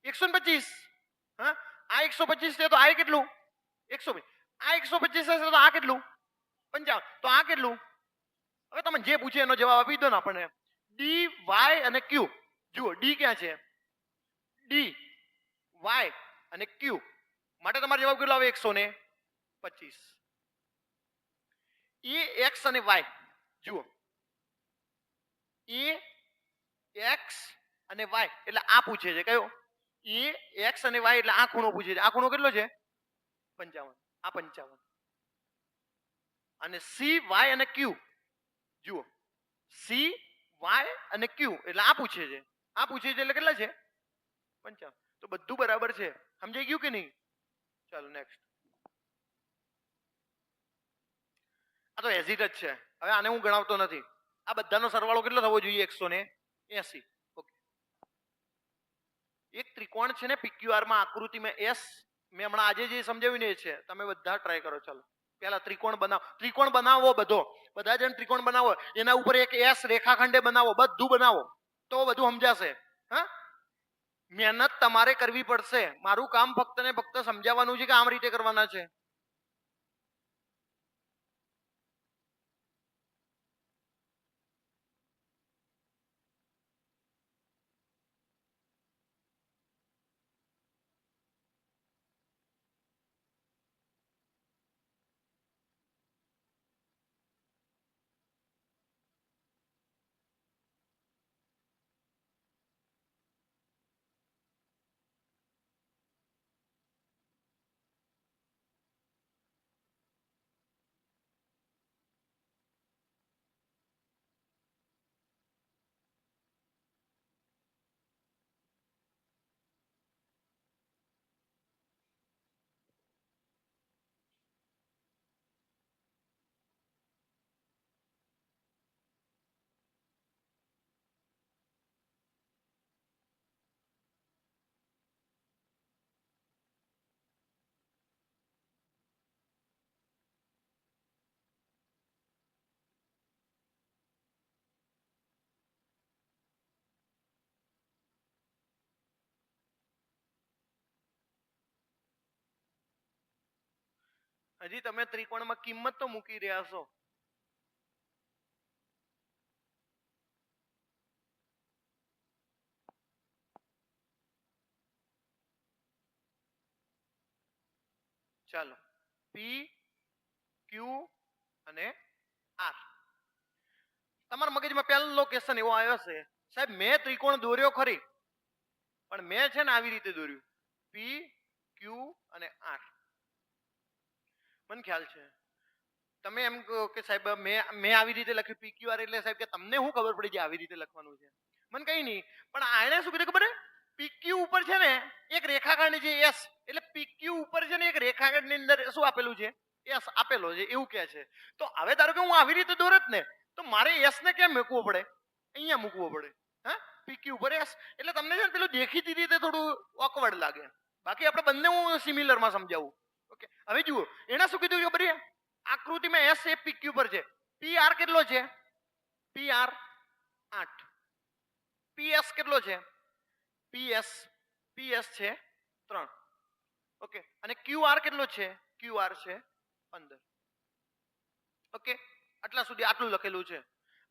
125. હા, આ 125 છે તો આ કેટલું? 120. આ 125 હશે તો આ કેટલું? 55. તો આ કેટલું? હવે તમે જે પૂછે એનો જવાબ આપી દો ને આપણને. ડી વાય અને ક્યુ. જુઓ ડી ક્યાં છે? ડી વાય અને ક્યુ માટે તમારો જવાબ કેટલો આવે? 125. એ એક્સ અને વાય. જુઓ એ એક્સ અને વાય એટલે આ પૂછે છે. કયો? એ એક્સ અને વાય એટલે આ ખૂણો પૂછે છે. આ ખૂણો કેટલો છે? 55. આ 55. અને સી વાય અને ક્યુ. જુઓ સી વાય અને ક્યુ એટલે આ પૂછે છે. આ પૂછે છે એટલે કેટલા છે? 55. તો બધું બરાબર છે. સમજાઈ ગયું કે નહીં? ચાલો નેક્સ્ટ. આ તો એઝિટ જ છે. હવે આને હું ગણાવતો નથી. આ બધાનો સરવાળો કેટલો થવો જોઈએ? 180. ઓકે, એક ત્રિકોણ છે ને PQR માં આકૃતિમાં એસ, મેં હમણાં આજે જે સમજાવ્યું ને એ છે. તમે બધા ટ્રાય કરો. ચાલો પહેલા ત્રિકોણ બનાવો. ત્રિકોણ બનાવો બધા જણ ત્રિકોણ બનાવો. એના ઉપર એક એસ રેખાખંડે બનાવો. બધું બનાવો તો બધું સમજાશે. હા, મહેનત તમારે કરવી પડશે. મારું કામ ફક્ત ને ફક્ત સમજાવવાનું છે કે આમ રીતે કરવાના છે. હજી તમે ત્રિકોણમાં કિંમત તો મૂકી રહ્યા છો. ચાલો પી ક્યુ અને આર. તમારા મગજમાં પહેલો ક્વેશ્ચન એવો આવ્યો છે સાહેબ મેં ત્રિકોણ દોર્યો ખરી પણ મેં છે ને આવી રીતે દોર્યું પી ક્યુ અને આર. મને ખ્યાલ છે તમે એમ કહો કે સાહેબ મેં આવી રીતે લખ્યું પી ક્યુ આર એટલે સાહેબ કે તમને શું ખબર પડી કે આવી રીતે લખવાનું છે? મને કઈ નહીં, પણ આને શું કીધું ખબર? પી ક્યુ ઉપર છે ને એક રેખાખંડ છે એસ, એટલે પીક્યુ ઉપર છે ને એક રેખાખંડની અંદર શું આપેલું છે? એસ આપેલો છે એવું કહે છે. તો હવે ધારો કે હું આવી રીતે દોરત ને તો મારે એસ ને કેમ મૂકવો પડે? અહીંયા મૂકવો પડે. હા, પીક્યુ ઉપર એસ, એટલે તમને છે ને પેલું દેખીતી રીતે થોડું ઓકવર્ડ લાગે. બાકી આપણે બંને હું સિમિલરમાં સમજાવું. ઓકે, હવે જુઓ એને શું કીધું છે બરી? આકૃતિમાં એસ એ પીક્યુ પર છે. પી આર કેટલો છે? P R 8. પીએસ કેટલો છે? પીએસ છે 3. ઓકે, અને ક્યુ આર કેટલો છે? ક્યુ આર છે 15. ઓકે, આટલા સુધી આટલું લખેલું છે.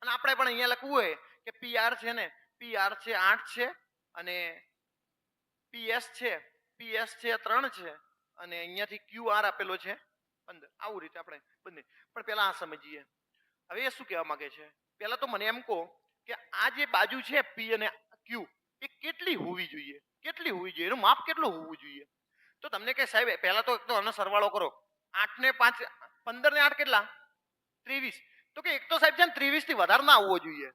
અને આપણે પણ અહીંયા લખવું હોય કે પી આર છે ને, પી આર છે 8 છે અને પીએસ છે 3 છે અને અહીંયાથી ક્યુ આર આપેલો છે 15. આવું રીતે આપણે બંને. પણ પહેલા આ સમજીએ. હવે એ શું કહેવા માંગે છે? પહેલા તો મને એમ કહો કે આ જે બાજુ છે પી અને ક્યુ એ કેટલી હોવી જોઈએ? કેટલી હોવી જોઈએ? એનું માપ કેટલું હોવું જોઈએ? તો તમને કે સાહેબ પહેલા તો આનો સરવાળો કરો. 8 ને 5 15 ને 8 કેટલા? 23. તો કે એક તો સાહેબ છે ને 23 થી વધારે ના હોવો જોઈએ.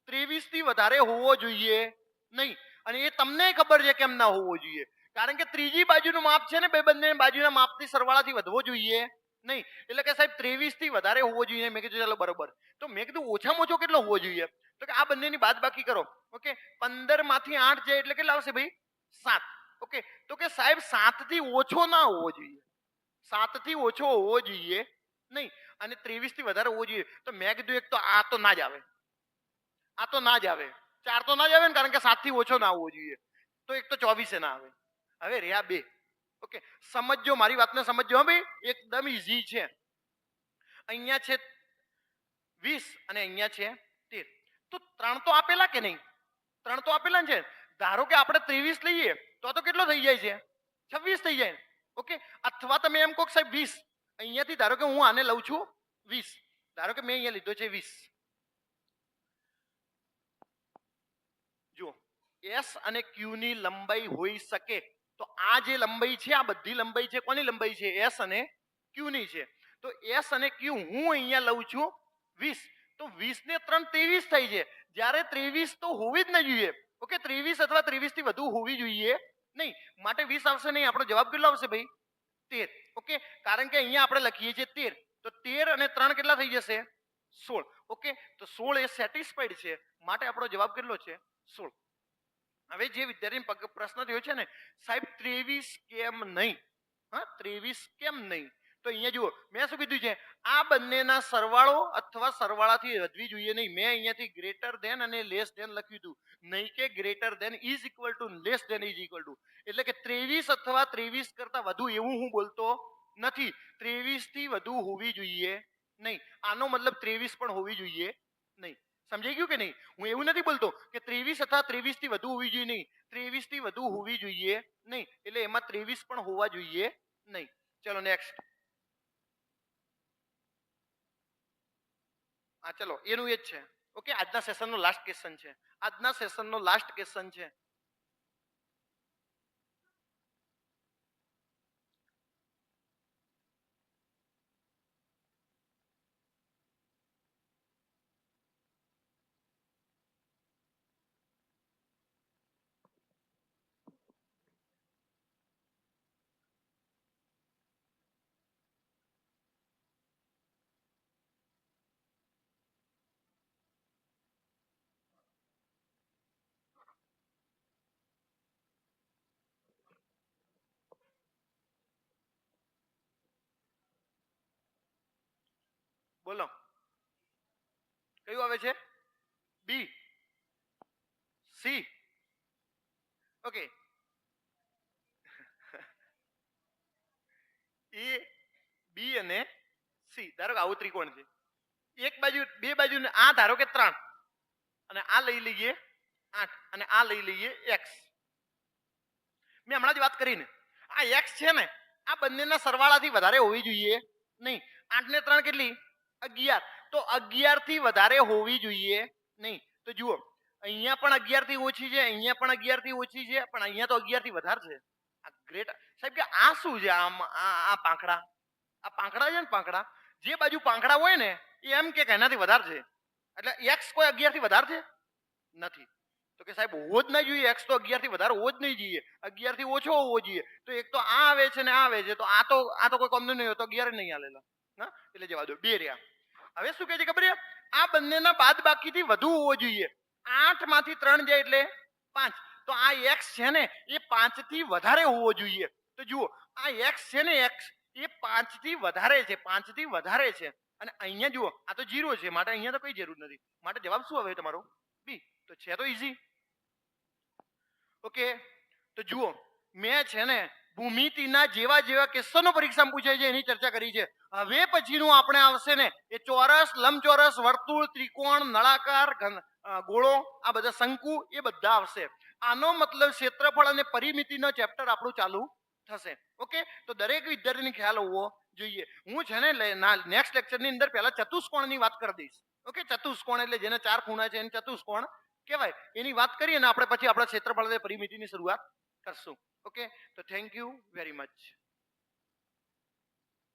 23 થી વધારે હોવો જોઈએ નહીં. અને એ તમને ખબર છે કેમ ના હોવો જોઈએ. કારણ કે ત્રીજી બાજુનું માપ છે ને બે બંને બાજુના માપથી સરવાળાથી વધવો જોઈએ નહીં. એટલે કે સાહેબ 23 થી વધારે હોવો જોઈએ. મેં કીધું ચાલો બરોબર. તો મેં કીધું ઓછામાં ઓછો કેટલો હોવો જોઈએ? તો કે આ બંનેની બાદબાકી કરો. ઓકે, 15 માંથી 8 જાય એટલે કેટલા આવશે ભાઈ? 7. ઓકે, તો કે સાહેબ 7 થી ઓછો ના હોવો જોઈએ. 7 થી ઓછો હોવો જોઈએ નહીં. અને 23 થી વધારે હોવો જોઈએ. તો મેં કીધું એક તો આ તો ના જ આવે, આ તો ના જ આવે, 4 તો ના જ આવે ને, કારણ કે 7 થી ઓછો ના હોવો જોઈએ. તો એક તો 24 ના આવે. હવે રહ્યા 2. ઓકે, સમજો મારી વાતને સમજો. હા ભાઈ, એકદમ ઈઝી છે. અહીંયા છે 20 અને અહીંયા છે 13. તો 3 તો આપેલા કે નહીં? 3 તો આપેલા છે. ધારો કે આપણે 23 લઈએ તો કેટલો થઈ જાય છે? 26 થઈ જાય. ઓકે, અથવા તમે એમ કહો સાહેબ 20. અહીંયાથી ધારો કે હું આને લઉં છું 20. ધારો કે મેં અહીંયા લીધો છે 20. જુઓ, એસ અને ક્યુ ની લંબાઈ હોઈ શકે. તો આ જે લંબાઈ છે આ બધી લંબાઈ છે કોની લંબાઈ છે? એસ અને ક્યુ ની છે. તો એસ અને ક્યુ હું અહીંયા લઉં છું 20. તો 20 ને 3 23 થઈ છે. જ્યારે 23 તો હોવી જ ન જોઈએ. ઓકે, 23 અથવા 23 થી વધુ હોવી જોઈએ નહીં. માટે 20 આવશે નહીં. આપણો જવાબ કેટલો આવશે ભાઈ? 13. ઓકે, કારણ કે અહીંયા આપણે લખીએ છીએ 13. તો 13 અને 3 કેટલા થઈ જશે? 16. ઓકે, તો 16 એ સેટિસ્ફાઈડ છે. માટે આપણો જવાબ કેટલો છે? 16. હવે જે વિદ્યાર્થી પ્રશ્ન થયો છે ને સાહેબ 23 કેમ નહીં? હા, 23 કેમ નહીં? તો અહીંયા જુઓ મેં શું કીધું છે? આ બંનેના સરવાળો અથવા સરવાળાથી વધવી જોઈએ નહીં. મેં અહીંયાથી ગ્રેટર ધેન અને લેસ ધેન લખ્યું હતું, નહીં કે greater than is equal to less than is equal to. એટલે કે 23 અથવા 23 કરતા વધુ એવું હું બોલતો નથી. 23 થી વધુ હોવી જોઈએ નહીં. આનો મતલબ 23 પણ હોવી જોઈએ નહીં. સમજાઈ ગયું કે નહીં? હું એવું નથી બોલતો કે 23 અથવા 23 થી વધુ હોવી જોઈએ નહીં. 23 થી વધુ હોવી જોઈએ નહીં. એટલે એમાં 23 પણ હોવા જોઈએ નહીં. ચલો નેક્સ્ટ. હા, ચલો એનું એ જ છે. ઓકે, આજના સેશનનો લાસ્ટ ક્વેશ્ચન છે. આજના સેશનનો લાસ્ટ ક્વેશ્ચન છે. બોલો કયું આવે છે? બી, સી. ઓકે, એ, બી અને સી. ધારો કે આવું ત્રિકોણ છે. એક બાજુ બે બાજુ આ ધારો કે 3 અને આ લઈ લઈએ 8 અને આ લઈ લઈએ x. મેં હમણાં જ વાત કરીને આ x છે ને આ બંનેના સરવાળાથી વધારે હોવી જોઈએ નહીં. 8 ને 3 કેટલી? 11. તો 11 થી વધારે હોવી જોઈએ નહીં. તો જુઓ અહીંયા પણ 11 થી ઓછી છે, અહીંયા પણ 11 થી ઓછી છે, પણ અહીંયા તો 11 થી વધારે છે. આ ગ્રેટ સાહેબ કે આ શું છે? આ પાંખડા, આ પાંખડા છે ને પાંખડા, જે બાજુ પાંખડા હોય ને એ એમ કે એનાથી વધારે છે. એટલે x કોઈ 11 થી વધારે છે નથી. તો કે સાહેબ હોવો જ ના જોઈએ, એક્સ તો 11 થી વધારે હોવો જ નહીં જોઈએ, 11 થી ઓછો હોવો જોઈએ. તો એક તો આ આવે છે ને આ આવે છે, તો આ તો કોઈ કોમનું નહીં હોય, તો 11 નહીં આલેલા. હા, એટલે જવા દો, 2 રહ્યા. હવે શું કહે છે ખબર છે, આ બંનેના બાદ બાકીથી વધુ હોવો જોઈએ. 8 માંથી 3 જાય એટલે 5. તો આ એક્સ છે ને એ 5 થી વધારે હોવો જોઈએ. તો જુઓ, આ એક્સ છે ને એક્સ એ 5 થી વધારે છે, 5 થી વધારે છે. અને અહીંયા જુઓ, આ તો 0 છે, માટે અહીંયા તો કઈ જરૂર નથી. માટે જવાબ શું આવે તમારો? બી. તો છે તો ઈઝી. ઓકે, તો જુઓ, મેં છે ને ભૂમિતિના જેવા જેવા ક્વેશ્ચનો પરીક્ષામાં પૂછાય છે એની ચર્ચા કરી છે. હવે પછીનું આપણે આવશે ને એ ચોરસ, લંબચોરસ, વર્તુળ, ત્રિકોણ, નળાકાર, ગોળો, આ બધા શંકુ, એ બધા આવશે. આનો મતલબ ક્ષેત્રફળ અને પરિમિતિનો ચેપ્ટર આપણું ચાલુ થશે. ઓકે, તો દરેક વિદ્યાર્થીને ખ્યાલ હોવો જોઈએ. હું છે ને નેક્સ્ટ લેક્ચરની અંદર પહેલા ચતુષ્કોણની વાત કરી દઈશ. ઓકે, ચતુષ્કોણ એટલે જેને 4 ખૂણા છે એને ચતુષ્કોણ કહેવાય. એની વાત કરીએ ને આપણે પછી આપણા ક્ષેત્રફળ અને પરિમિતિની શરૂઆત કરશું. ઓકે, તો થેન્ક યુ વેરી મચ.